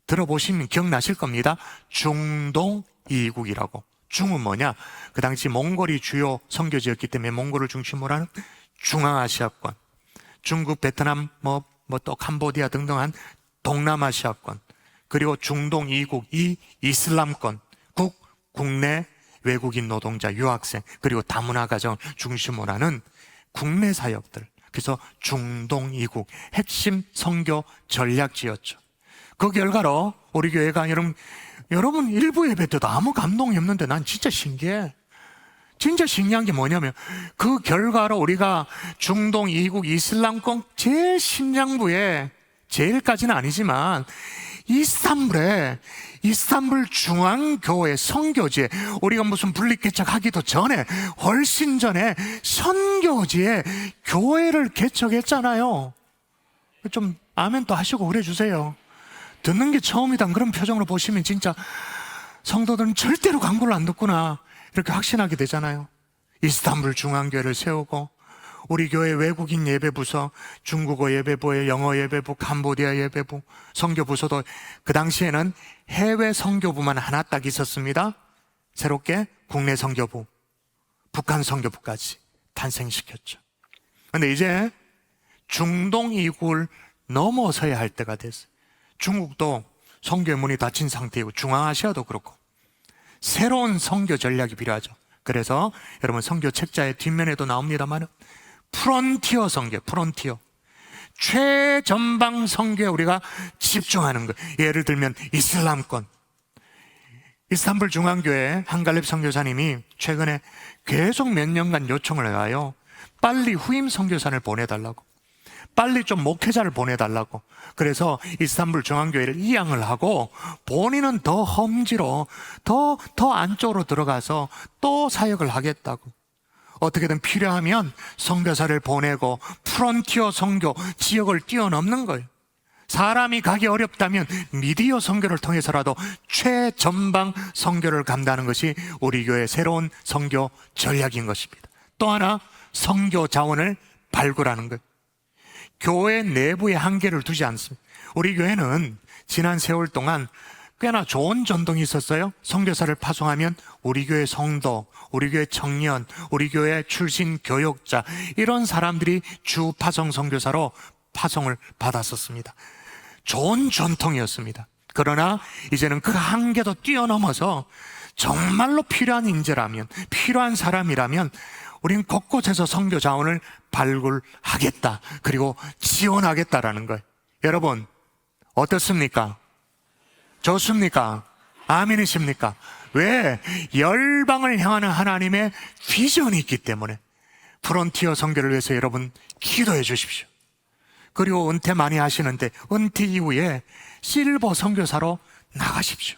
들어보시면 기억나실 겁니다. 중동 이국이라고. 중은 뭐냐? 그 당시 몽골이 주요 선교지였기 때문에 몽골을 중심으로 하는 중앙아시아권, 중국, 베트남, 또 캄보디아 등등한 동남아시아권, 그리고 중동 이국, 이 이슬람권, 국내 외국인 노동자, 유학생, 그리고 다문화 가정을 중심으로 하는 국내 사역들. 그래서 중동 이국 핵심 선교 전략지였죠. 그 결과로 우리 교회가 여러분 일부 예배 때도 아무 감동이 없는데 난 진짜 신기해. 진짜 신기한 게 뭐냐면 그 결과로 우리가 중동 이국 이슬람권 제일 심장부에, 제일까지는 아니지만 이스탄불 중앙교회 선교지에, 우리가 무슨 분립개척하기도 전에 훨씬 전에 선교지에 교회를 개척했잖아요. 좀 아멘 또 하시고 그래 주세요. 듣는 게 처음이다 그런 표정으로 보시면 진짜 성도들은 절대로 광고를 안 듣구나 이렇게 확신하게 되잖아요. 이스탄불 중앙교회를 세우고 우리 교회 외국인 예배부서, 중국어 예배부에 영어 예배부, 캄보디아 예배부, 선교부서도 그 당시에는 해외 선교부만 하나 딱 있었습니다. 새롭게 국내 선교부, 북한 선교부까지 탄생시켰죠. 그런데 이제 중동 이국을 넘어서야 할 때가 됐어요. 중국도 선교의 문이 닫힌 상태이고 중앙아시아도 그렇고 새로운 선교 전략이 필요하죠. 그래서 여러분 선교 책자의 뒷면에도 나옵니다만 프론티어 선교, 프론티어 최전방 선교에 우리가 집중하는 거예요. 예를 들면 이슬람권, 이스탄불 중앙교회 한갈렙 선교사님이 최근에 계속 몇 년간 요청을 해와요. 빨리 후임 선교사를 보내달라고, 빨리 좀 목회자를 보내달라고. 그래서 이스탄불 중앙교회를 이양을 하고 본인은 더 험지로 더 안쪽으로 들어가서 또 사역을 하겠다고. 어떻게든 필요하면 선교사를 보내고 프론티어 선교 지역을 뛰어넘는 거예요. 사람이 가기 어렵다면 미디어 선교를 통해서라도 최전방 선교를 간다는 것이 우리 교회의 새로운 선교 전략인 것입니다. 또 하나, 선교 자원을 발굴하는 것. 교회 내부에 한계를 두지 않습니다. 우리 교회는 지난 세월 동안 꽤나 좋은 전통이 있었어요. 선교사를 파송하면 우리 교회 성도, 우리 교회 청년, 우리 교회 출신 교역자, 이런 사람들이 주 파송 선교사로 파송을 받았었습니다. 좋은 전통이었습니다. 그러나 이제는 그 한계도 뛰어넘어서 정말로 필요한 인재라면, 필요한 사람이라면 우린 곳곳에서 선교 자원을 발굴하겠다, 그리고 지원하겠다라는 거예요. 여러분, 어떻습니까? 좋습니까? 아멘이십니까? 왜? 열방을 향하는 하나님의 비전이 있기 때문에 프론티어 선교를 위해서 여러분 기도해 주십시오. 그리고 은퇴 많이 하시는데 은퇴 이후에 실버 선교사로 나가십시오.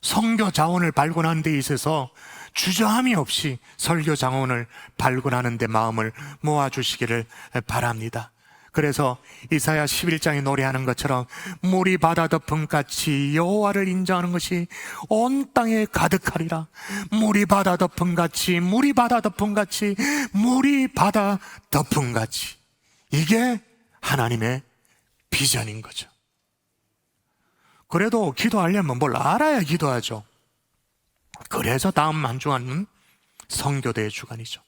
선교 자원을 발굴하는 데 있어서 주저함이 없이 설교 자원을 발굴하는 데 마음을 모아주시기를 바랍니다. 그래서 이사야 11장에 노래하는 것처럼 물이 바다 덮음 같이 여호와를 인정하는 것이 온 땅에 가득하리라. 물이 바다 덮음 같이, 물이 바다 덮음 같이, 물이 바다 덮음 같이. 이게 하나님의 비전인 거죠. 그래도 기도하려면 뭘 알아야 기도하죠. 그래서 다음 한 주간은 선교대의 주간이죠.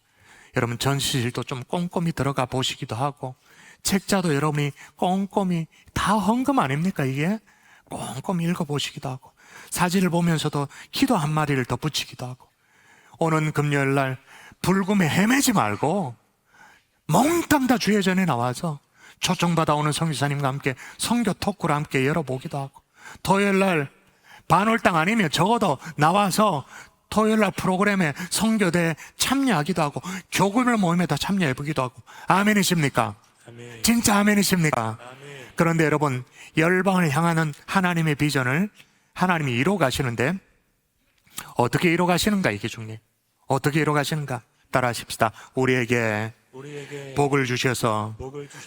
여러분, 전시실도 좀 꼼꼼히 들어가 보시기도 하고, 책자도 여러분이 꼼꼼히, 다 헌금 아닙니까 이게? 꼼꼼히 읽어보시기도 하고, 사진을 보면서도 기도 한 마디를 더 붙이기도 하고, 오는 금요일날 불금에 헤매지 말고 몽땅 다 주의 전에 나와서 초청받아 오는 선교사님과 함께 선교 토크를 함께 열어보기도 하고, 토요일날 반월당 아니면 적어도 나와서 토요일날 프로그램에 선교대에 참여하기도 하고, 교구별 모임에 다 참여해보기도 하고. 아멘이십니까? 아멘. 진짜 아멘이십니까? 아멘. 그런데 여러분, 열방을 향하는 하나님의 비전을 하나님이 이뤄가시는데 어떻게 이뤄가시는가, 이게 중요해요. 어떻게 이뤄가시는가? 따라하십시다. 우리에게 복을 주셔서.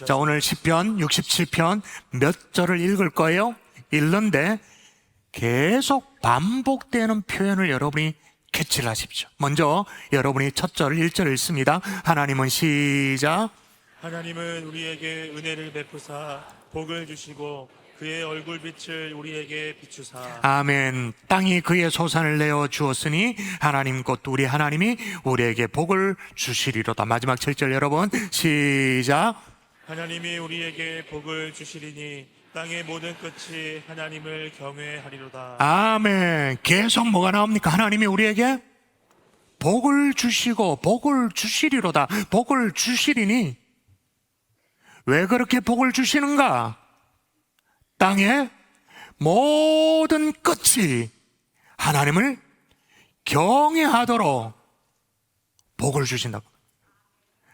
자, 오늘 시편 67편 몇 절을 읽을 거예요? 읽는데 계속 반복되는 표현을 여러분이 캐치를 하십시오. 먼저 여러분이 첫 절 1절 읽습니다. 하나님은 시작.
하나님은 우리에게 은혜를 베푸사 복을 주시고 그의 얼굴빛을 우리에게 비추사.
아멘. 땅이 그의 소산을 내어 주었으니 하나님 곧 우리 하나님이 우리에게 복을 주시리로다. 마지막 7절 여러분 시작.
하나님이 우리에게 복을 주시리니 땅의 모든 끝이 하나님을 경외하리로다.
아멘. 계속 뭐가 나옵니까? 하나님이 우리에게 복을 주시고 복을 주시리로다. 복을 주시리니 왜 그렇게 복을 주시는가? 땅의 모든 끝이 하나님을 경외하도록 복을 주신다고.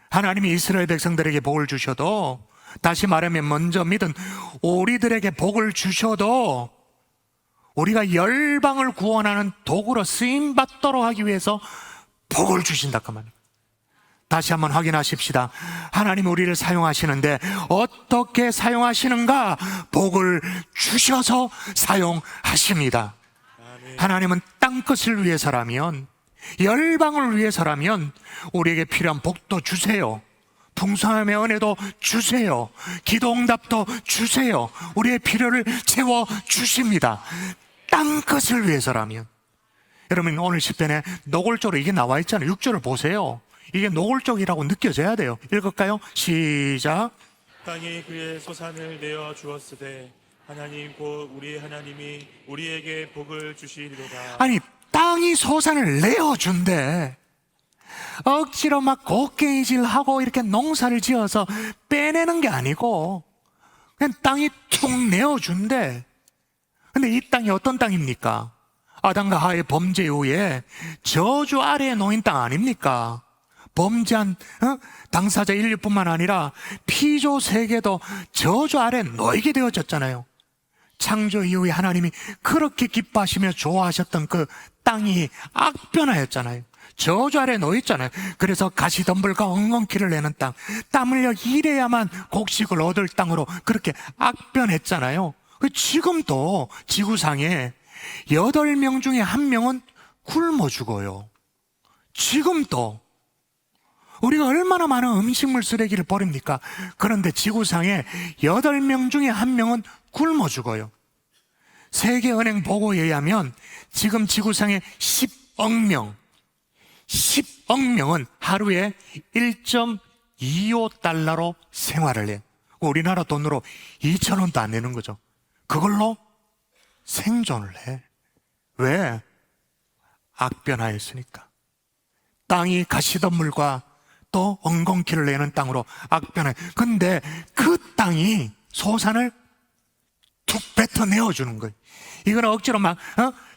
하나님이 이스라엘 백성들에게 복을 주셔도, 다시 말하면 먼저 믿은 우리들에게 복을 주셔도 우리가 열방을 구원하는 도구로 쓰임받도록 하기 위해서 복을 주신다고 말입니다. 다시 한번 확인하십시다. 하나님 우리를 사용하시는데 어떻게 사용하시는가? 복을 주셔서 사용하십니다. 하나님은 땅끝을 위해서라면, 열방을 위해서라면 우리에게 필요한 복도 주세요. 풍성함의 은혜도 주세요. 기도응답도 주세요. 우리의 필요를 채워주십니다. 땅끝을 위해서라면. 여러분, 오늘 시편에 노골적으로 이게 나와 있잖아요. 6절을 보세요. 이게 노골적이라고 느껴져야 돼요. 읽을까요? 시작.
땅이 그의 소산을 내어 주었으되 하나님 곧 우리 하나님이 우리에게 복을 주시리로다.
아니, 땅이 소산을 내어준대. 억지로 막 곡괭이질하고 이렇게 농사를 지어서 빼내는 게 아니고 그냥 땅이 툭 내어준대. 근데 이 땅이 어떤 땅입니까? 아담과 하와의 범죄 이후에 저주 아래에 놓인 땅 아닙니까? 범죄한 당사자 인류뿐만 아니라 피조 세계도 저주 아래에 놓이게 되어졌잖아요. 창조 이후에 하나님이 그렇게 기뻐하시며 좋아하셨던 그 땅이 악변하였잖아요. 저주 아래 놓여 있잖아요. 그래서 가시덤불과 엉겅퀴를 내는 땅, 땀 흘려 일해야만 곡식을 얻을 땅으로 그렇게 악변했잖아요. 지금도 지구상에 8명 중에 1명은 굶어 죽어요. 지금도 우리가 얼마나 많은 음식물 쓰레기를 버립니까? 그런데 지구상에 8명 중에 1명은 굶어 죽어요. 세계은행 보고에 의하면 지금 지구상에 10억 명은 하루에 1.25달러로 생활을 해. 우리나라 돈으로 2,000원도 안 내는 거죠. 그걸로 생존을 해. 왜? 악변하였으니까. 땅이 가시덤불과 또 엉겅퀴를 내는 땅으로 악변해. 근데 그 땅이 소산을 툭 뱉어 내어주는 거예요. 이건 억지로 막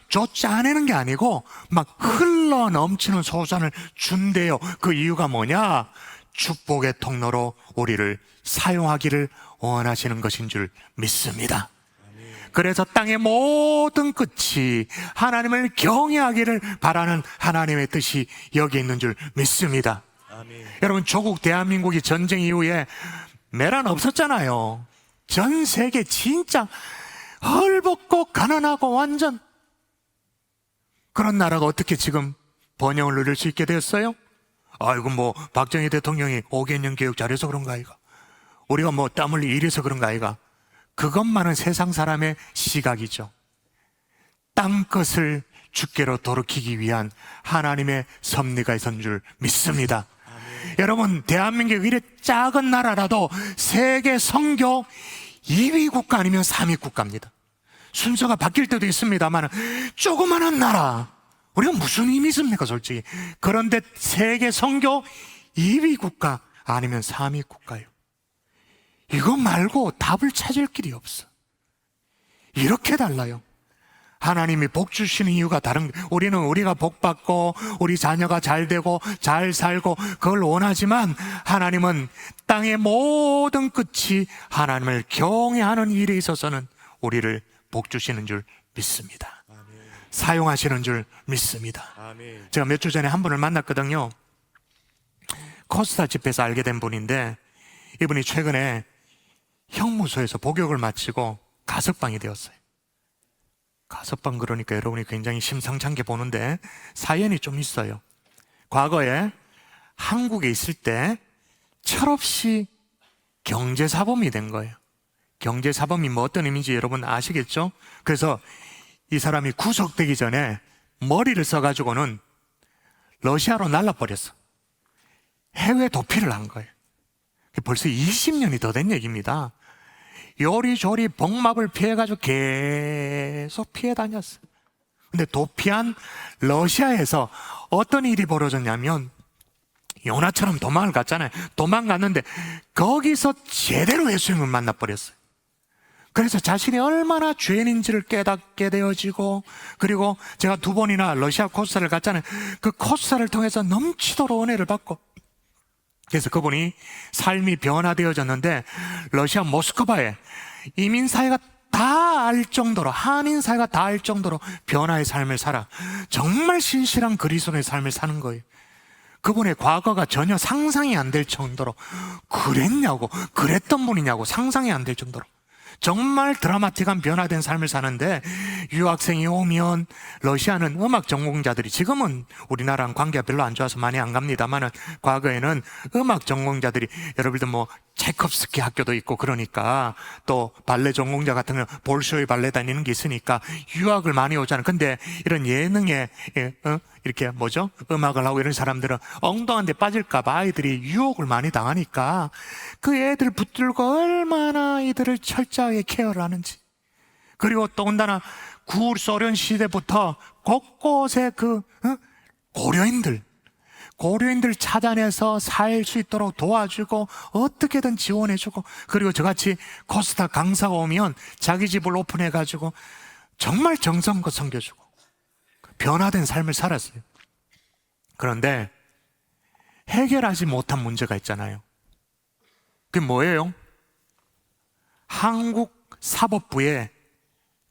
쫓아내는 게 아니고 막 흘러 넘치는 소산을 준대요. 그 이유가 뭐냐? 축복의 통로로 우리를 사용하기를 원하시는 것인 줄 믿습니다. 그래서 땅의 모든 끝이 하나님을 경외하기를 바라는 하나님의 뜻이 여기 있는 줄 믿습니다. 여러분, 조국 대한민국이 전쟁 이후에 매란 없었잖아요. 전 세계 진짜 헐벗고 가난하고 완전 그런 나라가 어떻게 지금 번영을 누릴 수 있게 되었어요? 아이고, 뭐 박정희 대통령이 5개년 교육 잘해서 그런가 아이가? 우리가 뭐 땀 흘리 일해서 그런가 아이가? 그것만은 세상 사람의 시각이죠. 땅끝을 주께로 돌이키기 위한 하나님의 섭리가 있었는 줄 믿습니다. 여러분, 대한민국이 이래 작은 나라라도 세계 선교 2위 국가 아니면 3위 국가입니다. 순서가 바뀔 때도 있습니다만 조그마한 나라, 우리가 무슨 힘이 있습니까 솔직히. 그런데 세계 선교 2위 국가 아니면 3위 국가예요. 이거 말고 답을 찾을 길이 없어. 이렇게 달라요. 하나님이 복 주시는 이유가 다른 거예요. 우리는 우리가 복 받고 우리 자녀가 잘 되고 잘 살고 그걸 원하지만 하나님은 땅의 모든 끝이 하나님을 경외하는 일에 있어서는 우리를 복 주시는 줄 믿습니다. 사용하시는 줄 믿습니다. 제가 몇 주 전에 한 분을 만났거든요. 코스타 집회에서 알게 된 분인데 이분이 최근에 형무소에서 복역을 마치고 가석방이 되었어요. 가석방 그러니까 여러분이 굉장히 심상찮게 보는데 사연이 좀 있어요. 과거에 한국에 있을 때 철없이 경제사범이 된 거예요. 경제사범이 뭐 어떤 의미인지 여러분 아시겠죠? 그래서 이 사람이 구속되기 전에 머리를 써가지고는 러시아로 날라버렸어. 해외 도피를 한 거예요. 벌써 20년이 더 된 얘기입니다. 요리조리 복막을 피해가지고 계속 피해 다녔어요. 근데 도피한 러시아에서 어떤 일이 벌어졌냐면 요나처럼 도망을 갔잖아요. 도망갔는데 거기서 제대로 예수님을 만나버렸어요. 그래서 자신이 얼마나 죄인인지를 깨닫게 되어지고, 그리고 제가 2번이나 러시아 코스타를 갔잖아요. 그 코스타를 통해서 넘치도록 은혜를 받고, 그래서 그분이 삶이 변화되어졌는데 러시아 모스크바에 이민사회가 다 알 정도로, 한인사회가 다 알 정도로 변화의 삶을 살아 정말 신실한 그리스도의 삶을 사는 거예요. 그분의 과거가 전혀 상상이 안 될 정도로, 그랬냐고, 그랬던 분이냐고 상상이 안 될 정도로 정말 드라마틱한 변화된 삶을 사는데, 유학생이 오면 러시아는 음악 전공자들이, 지금은 우리나라랑 관계가 별로 안 좋아서 많이 안 갑니다만 과거에는 음악 전공자들이, 여러분들 뭐 체콥스키 학교도 있고 그러니까, 또 발레 전공자 같은 경우는 볼쇼이 발레 다니는 게 있으니까 유학을 많이 오잖아요. 근데 이런 예능에 이렇게 뭐죠? 음악을 하고 이런 사람들은 엉뚱한 데 빠질까봐 아이들이 유혹을 많이 당하니까 그 애들 붙들고 얼마나 이들을 철저하게 케어를 하는지. 그리고 또 온다나 구소련 시대부터 곳곳에 고려인들 찾아내서 살 수 있도록 도와주고 어떻게든 지원해주고, 그리고 저같이 코스타 강사가 오면 자기 집을 오픈해가지고 정말 정성껏 섬겨주고 변화된 삶을 살았어요. 그런데 해결하지 못한 문제가 있잖아요. 그게 뭐예요? 한국 사법부에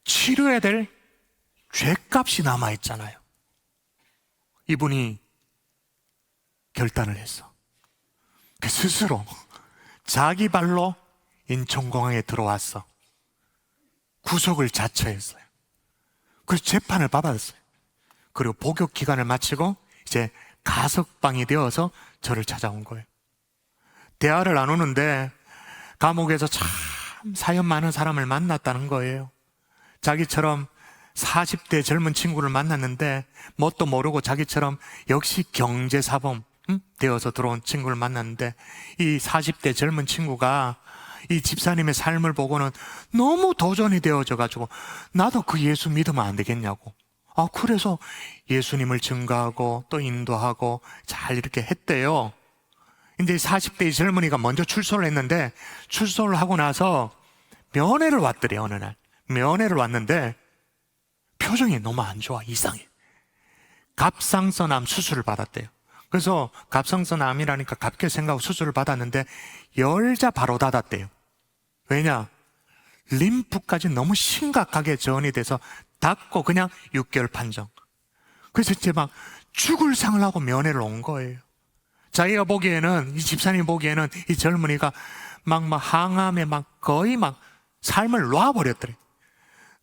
치료해야 될 죄값이 남아있잖아요. 이분이 결단을 했어. 그 스스로 자기 발로 인천공항에 들어왔어. 구속을 자처했어요. 그래서 재판을 받았어요. 그리고 복역 기간을 마치고 이제 가석방이 되어서 저를 찾아온 거예요. 대화를 나누는데 감옥에서 참 사연 많은 사람을 만났다는 거예요. 자기처럼 40대 젊은 친구를 만났는데 뭣도 모르고 자기처럼 역시 경제사범 되어서 들어온 친구를 만났는데, 이 40대 젊은 친구가 이 집사님의 삶을 보고는 너무 도전이 되어져 가지고 나도 그 예수 믿으면 안 되겠냐고. 그래서 예수님을 증거하고 또 인도하고 잘 이렇게 했대요. 이제 40대의 젊은이가 먼저 출소를 했는데, 출소를 하고 나서 면회를 왔더래. 어느 날 면회를 왔는데 표정이 너무 안 좋아. 이상해. 갑상선암 수술을 받았대요. 그래서 갑상선암이라니까 갑게 생각하고 수술을 받았는데 열자 바로 닫았대요. 왜냐? 림프까지 너무 심각하게 전이 돼서 닫고 그냥 6개월 판정. 그래서 이제 막 죽을 상을 하고 면회를 온 거예요. 자기가 보기에는, 이 집사님 보기에는 이 젊은이가 막 항암에 거의 삶을 놔버렸더래.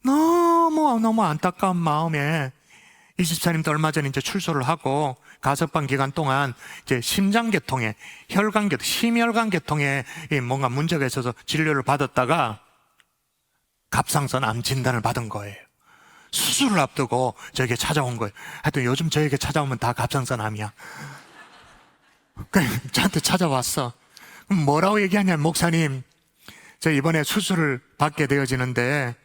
너무 안타까운 마음에 이 집사님도 얼마 전에 이제 출소를 하고 가석방 기간 동안 이제 심장계통에, 혈관계통, 심혈관계통에 뭔가 문제가 있어서 진료를 받았다가 갑상선 암 진단을 받은 거예요. 수술을 앞두고 저에게 찾아온 거예요. 하여튼 요즘 저에게 찾아오면 다 갑상선 암이야. 저한테 찾아왔어. 뭐라고 얘기하냐면, 목사님, 저 이번에 수술을 받게 되어지는데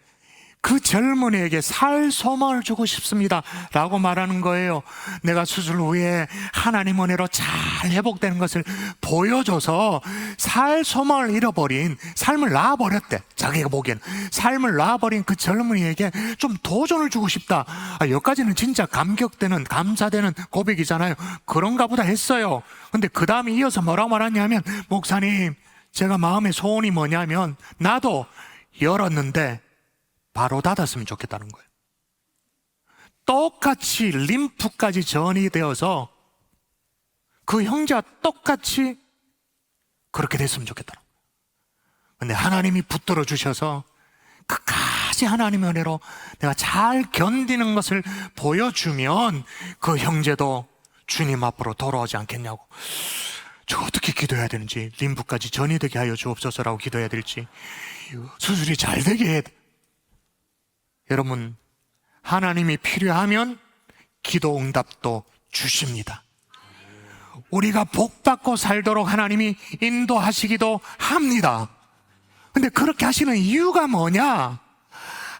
그 젊은이에게 살 소망을 주고 싶습니다 라고 말하는 거예요. 내가 수술 후에 하나님 은혜로 잘 회복되는 것을 보여줘서 살 소망을 잃어버린, 삶을 놔버렸대. 자기가 보기엔 삶을 놔버린 그 젊은이에게 좀 도전을 주고 싶다. 여기까지는 진짜 감격되는, 감사되는 고백이잖아요. 그런가 보다 했어요. 근데 그 다음에 이어서 뭐라고 말하냐면, 목사님, 제가 마음의 소원이 뭐냐면 나도 열었는데 바로 닫았으면 좋겠다는 거예요. 똑같이 림프까지 전이 되어서 그 형제와 똑같이 그렇게 됐으면 좋겠다는 거예요. 근데 하나님이 붙들어 주셔서 끝까지 하나님의 은혜로 내가 잘 견디는 것을 보여주면 그 형제도 주님 앞으로 돌아오지 않겠냐고. 저 어떻게 기도해야 되는지, 림프까지 전이 되게 하여 주옵소서라고 기도해야 될지, 수술이 잘 되게 해야 돼. 여러분, 하나님이 필요하면 기도 응답도 주십니다. 우리가 복받고 살도록 하나님이 인도하시기도 합니다. 근데 그렇게 하시는 이유가 뭐냐?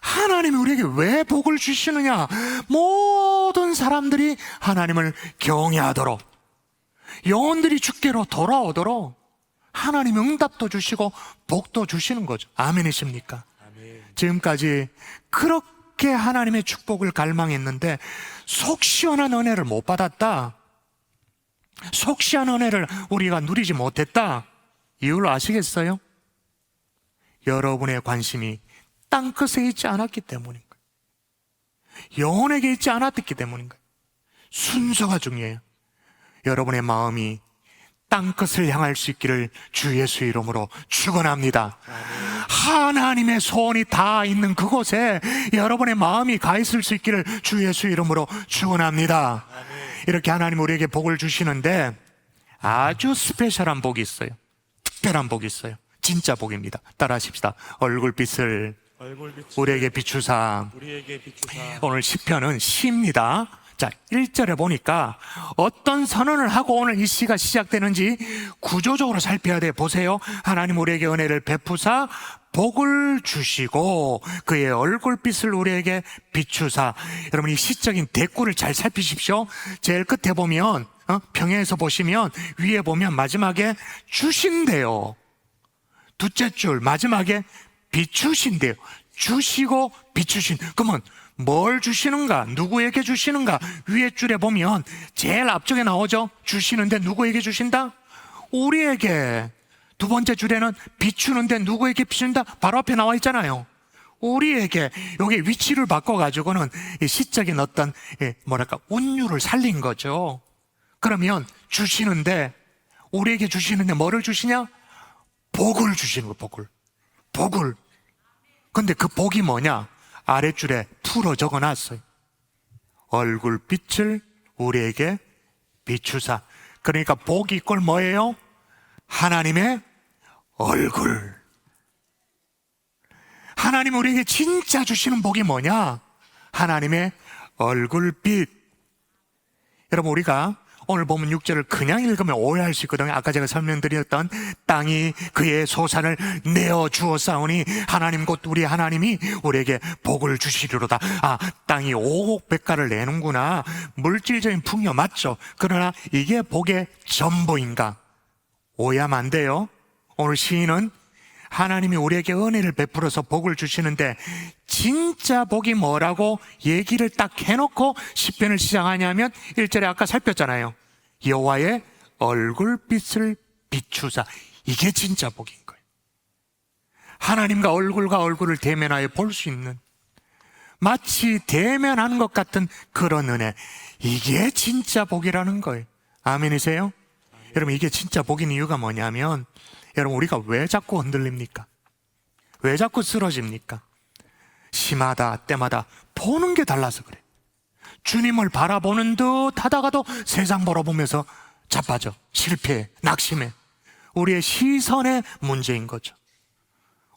하나님이 우리에게 왜 복을 주시느냐? 모든 사람들이 하나님을 경외하도록, 영혼들이 주께로 돌아오도록 하나님 응답도 주시고 복도 주시는 거죠. 아멘이십니까? 지금까지 그렇게 하나님의 축복을 갈망했는데 속 시원한 은혜를 못 받았다. 속 시원한 은혜를 우리가 누리지 못했다. 이유를 아시겠어요? 여러분의 관심이 땅끝에 있지 않았기 때문인 거예요. 영혼에게 있지 않았기 때문인 거예요. 순서가 중요해요. 여러분의 마음이 땅끝을 향할 수 있기를 주 예수 이름으로 축원합니다. 하나님의 소원이 다 있는 그곳에 여러분의 마음이 가 있을 수 있기를 주 예수 이름으로 축원합니다. 이렇게 하나님 우리에게 복을 주시는데 아주 스페셜한 복이 있어요. 특별한 복이 있어요. 진짜 복입니다. 따라하십시다. 얼굴빛을 우리에게 비추사. 오늘 시편은 시입니다. 자, 1절에 보니까 어떤 선언을 하고 오늘 이 시가 시작되는지 구조적으로 살펴야 돼. 보세요. 하나님 우리에게 은혜를 베푸사 복을 주시고 그의 얼굴빛을 우리에게 비추사. 여러분, 이 시적인 대꾸를 잘 살피십시오. 제일 끝에 보면 평행에서 보시면 위에 보면 마지막에 주신대요. 둘째 줄 마지막에 비추신대요. 주시고 비추신. 그러면 뭘 주시는가? 누구에게 주시는가? 위에 줄에 보면 제일 앞쪽에 나오죠. 주시는데 누구에게 주신다? 우리에게. 두 번째 줄에는 비추는데 누구에게 비춘다? 바로 앞에 나와 있잖아요. 우리에게. 여기 위치를 바꿔가지고는 시적인 어떤 운율을 살린 거죠. 그러면 주시는데, 우리에게 주시는데 뭐를 주시냐? 복을 주시는 거예요. 복을. 근데 그 복이 뭐냐? 아랫줄에 풀어 적어놨어요. 얼굴빛을 우리에게 비추사. 그러니까 복이 이꼴 뭐예요? 하나님의 얼굴. 하나님 우리에게 진짜 주시는 복이 뭐냐? 하나님의 얼굴빛. 여러분, 우리가 오늘 보면 6절을 그냥 읽으면 오해할 수 있거든요. 아까 제가 설명드렸던 땅이 그의 소산을 내어 주었사오니 하나님 곧 우리 하나님이 우리에게 복을 주시리로다. 아, 땅이 오곡백가를 내는구나. 물질적인 풍요 맞죠? 그러나 이게 복의 전부인가? 오해하면 안 돼요. 오늘 시인은 하나님이 우리에게 은혜를 베풀어서 복을 주시는데 진짜 복이 뭐라고 얘기를 딱 해놓고 시편을 시작하냐면 1절에 아까 살폈잖아요. 여호와의 얼굴빛을 비추사. 이게 진짜 복인 거예요. 하나님과 얼굴과 얼굴을 대면하여 볼 수 있는, 마치 대면하는 것 같은 그런 은혜. 이게 진짜 복이라는 거예요. 아멘이세요? 여러분, 이게 진짜 복인 이유가 뭐냐면, 여러분, 우리가 왜 자꾸 흔들립니까? 왜 자꾸 쓰러집니까? 시마다 때마다 보는 게 달라서 그래. 주님을 바라보는 듯 하다가도 세상 바라보면서 자빠져, 실패해, 낙심해. 우리의 시선의 문제인 거죠.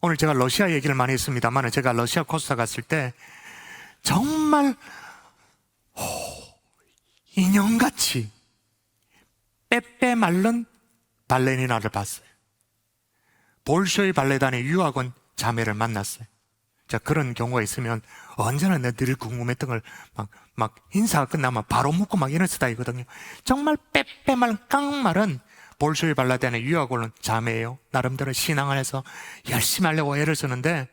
오늘 제가 러시아 얘기를 많이 했습니다만, 제가 러시아 코스타 갔을 때 정말 인형같이 빼빼 마른 발레리나를 봤어요. 볼쇼이 발레단의 유학원 자매를 만났어요. 자, 그런 경우가 있으면 언제나 내가 늘 궁금했던 걸 막 인사가 끝나면 바로 묻고 막 이런 스타일이거든요. 정말 빼빼말 깡말은 볼쇼이 발레단의 유학원 자매예요. 나름대로 신앙을 해서 열심히 하려고 애를 쓰는데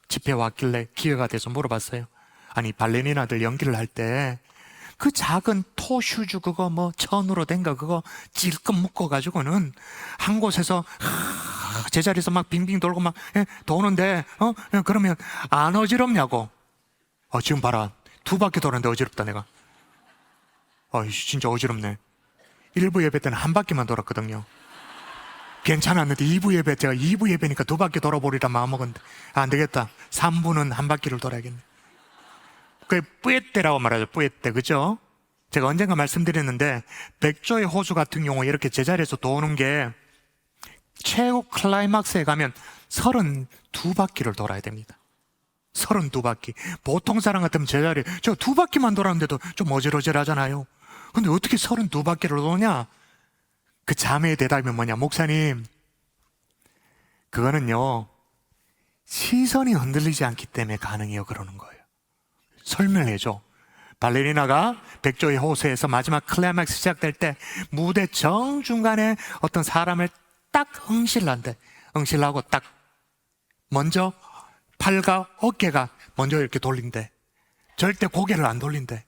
집회 왔길래 기회가 돼서 물어봤어요. 아니, 발레리나들 연기를 할 때 그 작은 토슈즈 그거 뭐 천으로 된 거 그거 찔끔 묶어가지고는 한 곳에서 제자리에서 막 빙빙 돌고 막 도는데 그러면 안 어지럽냐고. 지금 봐라, 2바퀴 도는데 어지럽다 내가. 진짜 어지럽네. 1부 예배 때는 한 바퀴만 돌았거든요. 괜찮았는데 2부 예배, 제가 2부 예배니까 2바퀴 돌아보리라 마음먹었는데 안 되겠다. 3부는 한 바퀴를 돌아야겠네. 그게 뿌에떼라고 말하죠. 뿌에떼, 그죠? 제가 언젠가 말씀드렸는데 백조의 호수 같은 경우 이렇게 제자리에서 도는 게 최고 클라이막스에 가면 32바퀴를 돌아야 됩니다. 32바퀴. 보통 사람 같으면 제자리 저 2바퀴만 돌았는데도 좀 어질어질하잖아요. 근데 어떻게 32바퀴를 도냐? 그 자매의 대답이 뭐냐? 목사님, 그거는요 시선이 흔들리지 않기 때문에 가능해요. 그러는 거예요. 설명해줘. 발레리나가 백조의 호수에서 마지막 클라이막스 시작될 때 무대 정중간에 어떤 사람을 딱 응실한대. 응실하고 딱 먼저 팔과 어깨가 먼저 이렇게 돌린대. 절대 고개를 안 돌린대.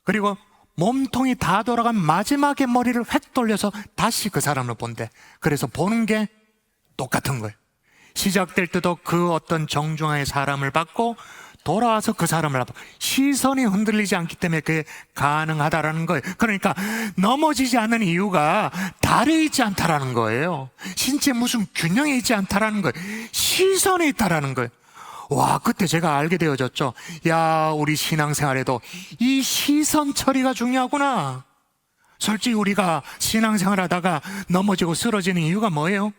그리고 몸통이 다 돌아간 마지막에 머리를 획 돌려서 다시 그 사람을 본대. 그래서 보는 게 똑같은 거예요. 시작될 때도 그 어떤 정중하게 사람을 받고 돌아와서 그 사람을 봐. 시선이 흔들리지 않기 때문에 그게 가능하다라는 거예요. 그러니까 넘어지지 않는 이유가 다리에 있지 않다라는 거예요. 신체 무슨 균형에 있지 않다라는 거예요. 시선에 있다라는 거예요. 와, 그때 제가 알게 되어졌죠. 야, 우리 신앙생활에도 이 시선 처리가 중요하구나. 솔직히 우리가 신앙생활 하다가 넘어지고 쓰러지는 이유가 뭐예요?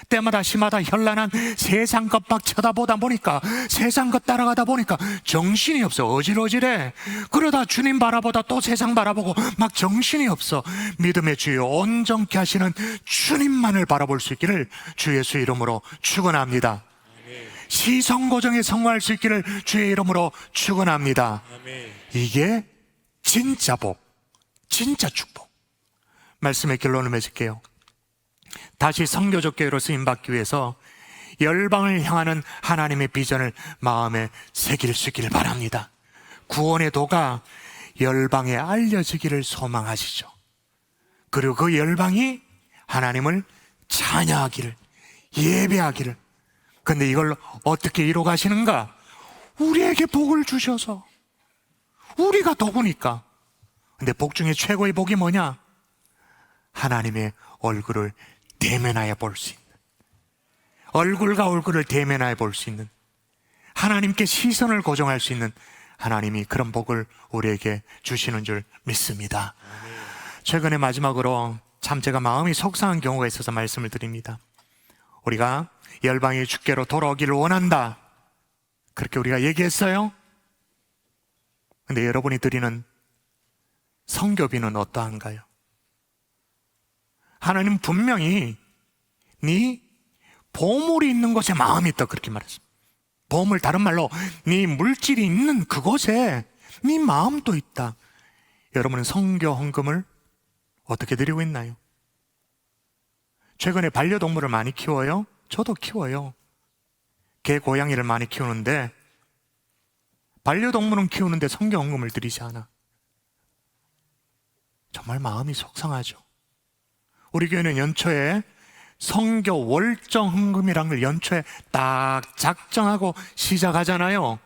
때마다 시마다 현란한 세상 것 막 쳐다보다 보니까, 세상 것 따라가다 보니까 정신이 없어. 어질어질해. 그러다 주님 바라보다 또 세상 바라보고 막 정신이 없어. 믿음의 주여 온전케 하시는 주님만을 바라볼 수 있기를 주 예수 이름으로 축원합니다. 시선 고정에 성공할 수 있기를 주의 이름으로 축원합니다. 이게 진짜 복, 진짜 축복. 말씀의 결론을 맺을게요. 다시 선교적 교회로 쓰임받기 위해서 열방을 향하는 하나님의 비전을 마음에 새길 수 있기를 바랍니다. 구원의 도가 열방에 알려지기를 소망하시죠. 그리고 그 열방이 하나님을 찬양하기를, 예배하기를. 근데 이걸 어떻게 이루어가시는가? 우리에게 복을 주셔서. 우리가 도구니까. 근데 복 중에 최고의 복이 뭐냐? 하나님의 얼굴을 대면하여 볼 수 있는, 얼굴과 얼굴을 대면하여 볼 수 있는, 하나님께 시선을 고정할 수 있는 하나님이 그런 복을 우리에게 주시는 줄 믿습니다. 최근에 마지막으로 참 제가 마음이 속상한 경우가 있어서 말씀을 드립니다. 우리가 열방의 주께로 돌아오기를 원한다, 그렇게 우리가 얘기했어요. 근데 여러분이 드리는 성교비는 어떠한가요? 하나님 분명히 네 보물이 있는 곳에 마음이 있다, 그렇게 말했습니다. 보물, 다른 말로 네 물질이 있는 그곳에 네 마음도 있다. 여러분은 성교 헌금을 어떻게 드리고 있나요? 최근에 반려동물을 많이 키워요? 저도 키워요. 개, 고양이를 많이 키우는데 반려동물은 키우는데 성교 헌금을 드리지 않아. 정말 마음이 속상하죠. 우리 교회는 연초에 성교 월정 헌금이라는 걸 연초에 딱 작정하고 시작하잖아요.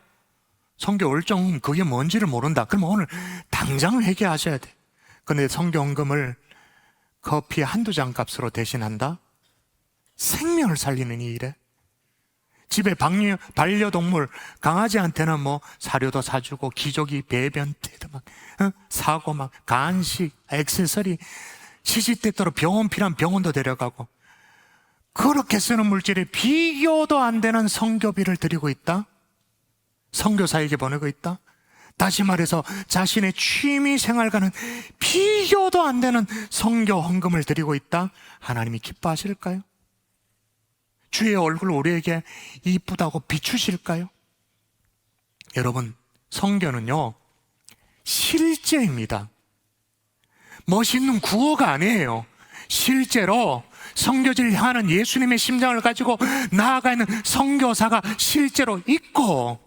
성교 월정 헌금, 그게 뭔지를 모른다. 그러면 오늘 당장 회개하셔야 돼. 근데 성교 헌금을 커피 한두 잔 값으로 대신한다? 생명을 살리는 이 일에 집에 반려동물, 강아지한테는 뭐 사료도 사주고 기저귀, 배변 테도 막 사고, 막 간식, 액세서리, 시시때때로 병원 필요한 병원도 데려가고, 그렇게 쓰는 물질에 비교도 안 되는 성교비를 드리고 있다? 선교사에게 보내고 있다? 다시 말해서 자신의 취미 생활과는 비교도 안 되는 성교 헌금을 드리고 있다? 하나님이 기뻐하실까요? 주의 얼굴을 우리에게 이쁘다고 비추실까요? 여러분, 성교는요 실제입니다. 멋있는 구호가 아니에요. 실제로 선교지를 향하는 예수님의 심장을 가지고 나아가 있는 선교사가 실제로 있고,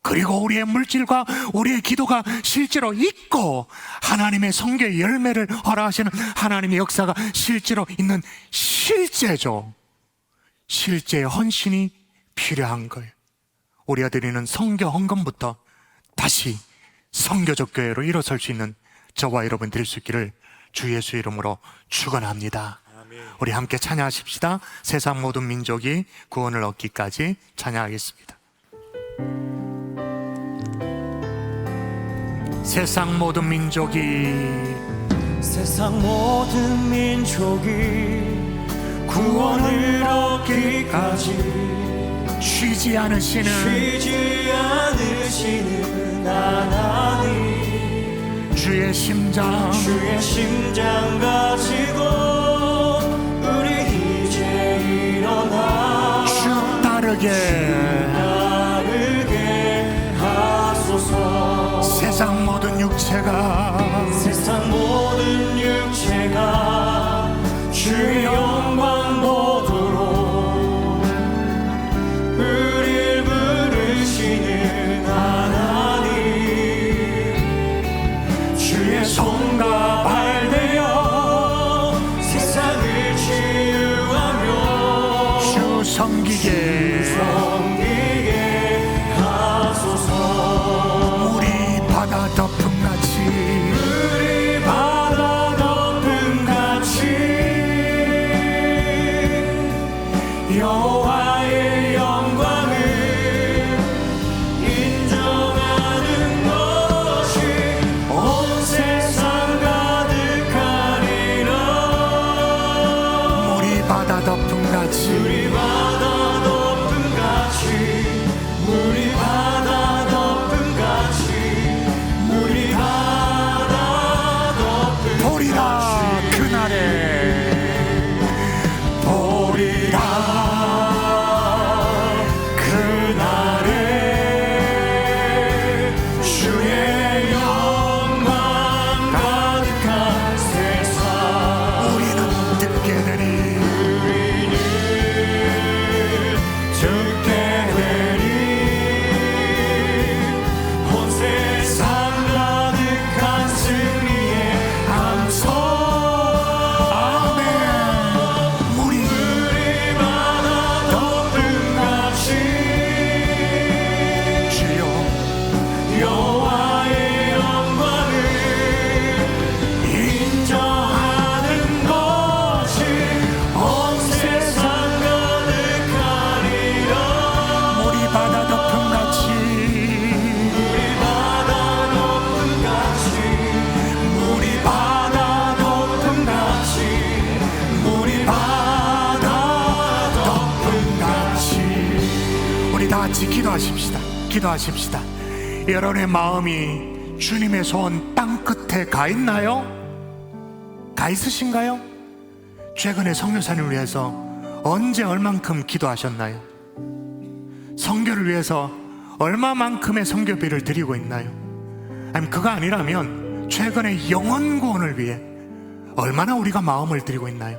그리고 우리의 물질과 우리의 기도가 실제로 있고, 하나님의 선교의 열매를 허락하시는 하나님의 역사가 실제로 있는 실제죠. 실제의 헌신이 필요한 거예요. 우리가 드리는 선교 헌금부터 다시 선교적 교회로 일어설 수 있는 저와 여러분 될 수 있기를 주 예수 이름으로 축원합니다. 우리 함께 찬양하십시다. 세상 모든 민족이 구원을 얻기까지 찬양하겠습니다. 세상 모든 민족이,
세상 모든 민족이 구원을 얻기까지
쉬지 않으시는
하나님,
주의 심장
가지고 우리 이제 일어나
주 따르게
하소서.
세상 모든 육체가
주의 영광 보도록 우릴 부르시는 하나님, 주의 손과 발 되어 세상을 치유하며
주 섬기게
하소서.
우리 바다 덮음같이
여호와의 영광을 인정
우리 다 같이 기도하십시다. 기도하십시다. 여러분의 마음이 주님의 손 땅 끝에 가 있나요? 가 있으신가요? 최근에 선교사님을 위해서 언제 얼만큼 기도하셨나요? 선교를 위해서 얼마만큼의 선교비를 드리고 있나요? 아니면 그거 아니라면 최근에 영혼 구원을 위해 얼마나 우리가 마음을 드리고 있나요?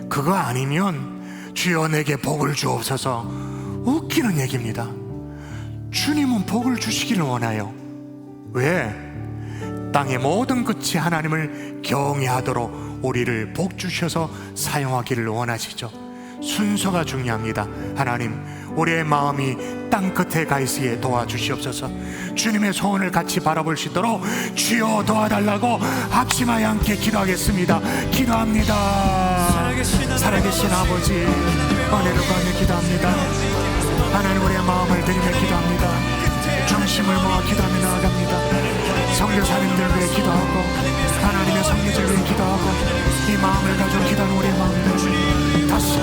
그거 아니면 주여 내게 복을 주옵소서. 웃기는 얘기입니다. 주님은 복을 주시기를 원해요. 왜? 땅의 모든 끝이 하나님을 경외하도록 우리를 복 주셔서 사용하기를 원하시죠. 순서가 중요합니다. 하나님, 우리의 마음이 땅 끝에 가 있게 도와주시옵소서. 주님의 소원을 같이 바라볼 수 있도록 주여 도와달라고 합심하여 함께 기도하겠습니다. 기도합니다. 살아계신 아버지, 은혜를 구하며 기도합니다. 하나님, 우리의 마음을 드리며 기도합니다. 중심을 모아 기도하며 나아갑니다. 선교사님들 위해 기도하고 하나님의 선교를 위해 기도하고 이 마음을 가지고 기도하는 우리의 마음들 다시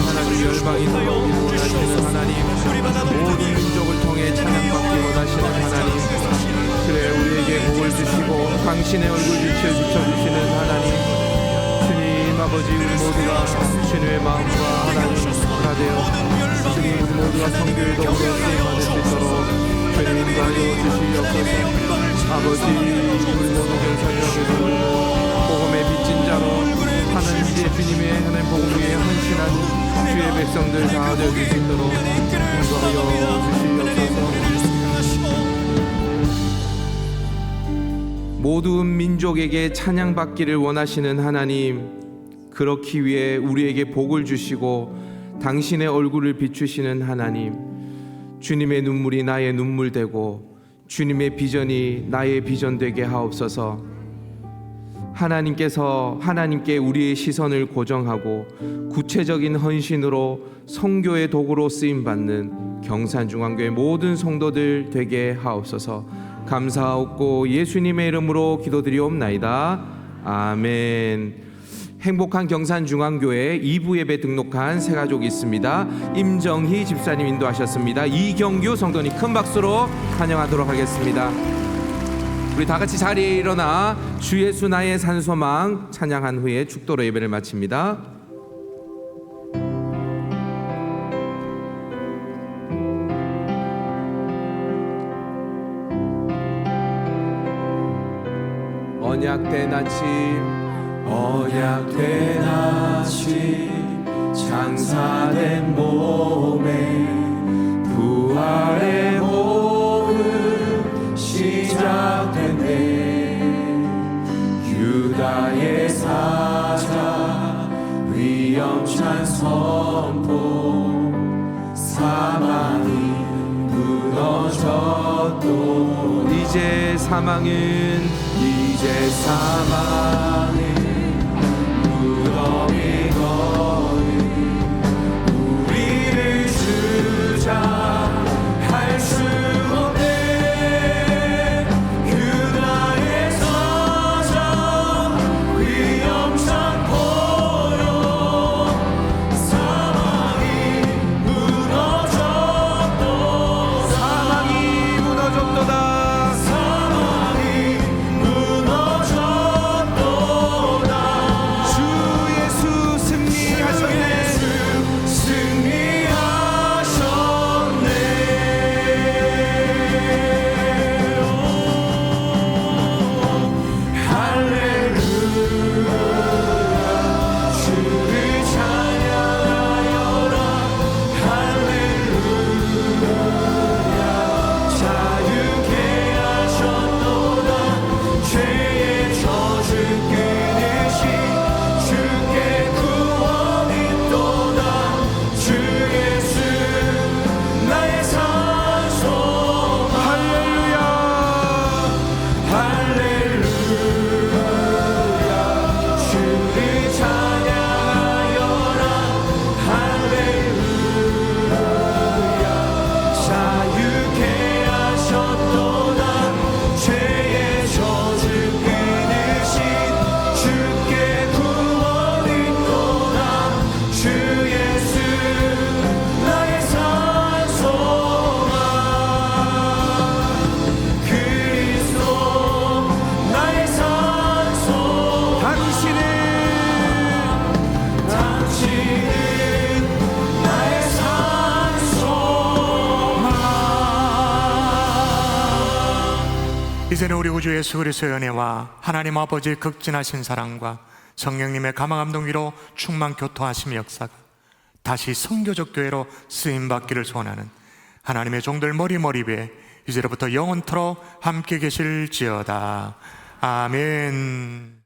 하나님 열방이 돌아오기를 원하시는 하나님, 모든 민족을 통해 찬양받기 원하시는 하나님, 그래 우리에게 복을 주시고 당신의 얼굴 빛을 비춰주시는 하나님, 주님 아버지, 우리 모두가 주님의 마음과 하나님 하나 되어 주님 우리 모두가 성교의 도구로 쓰임받을 수 있도록 주님 인도하여 주시옵소서. 아버지, 우리 모두 경산역에서 복음의 빚진 자로 하는 이제 주님의 하나님 복음 위에 헌신한 주의 백성들 다 되어질 수 있도록 인도하여 주시옵소서. 모든 민족에게 찬양받기를 원하시는 하나님, 그렇기 위해 우리에게 복을 주시고 당신의 얼굴을 비추시는 하나님, 주님의 눈물이 나의 눈물 되고 주님의 비전이 나의 비전 되게 하옵소서. 하나님께 우리의 시선을 고정하고 구체적인 헌신으로 선교의 도구로 쓰임받는 경산중앙교회 모든 성도들 되게 하옵소서. 감사하옵고 예수님의 이름으로 기도드리옵나이다. 아멘. 행복한 경산중앙교회 2부 예배 등록한 새 가족이 있습니다. 임정희 집사님 인도하셨습니다. 이경규 성도님 큰 박수로 환영하도록 하겠습니다. 우리 다 같이 자리에 일어나 주 예수 나의 산소망 찬양한 후에 축도로 예배를 마칩니다. 언약된 아침 장사된 몸에 부활의 모험 시작됐네. 유다의 사자 위엄찬 선포, 사망이 무너졌도 이제 사망은 무덤이 거는 우리를 주장할 수 없네. 유다의 사자 위엄찬 포효, 사망이 무너졌도다. 주 예수
이제는 우리 구주 예수 그리스도의 은혜와 하나님 아버지의 극진하신 사랑과 성령님의 감화감동 위로 충만 교토하심 역사가 다시 선교적 교회로 쓰임받기를 소원하는 하나님의 종들 머리머리에 이제로부터 영원토록 함께 계실지어다. 아멘.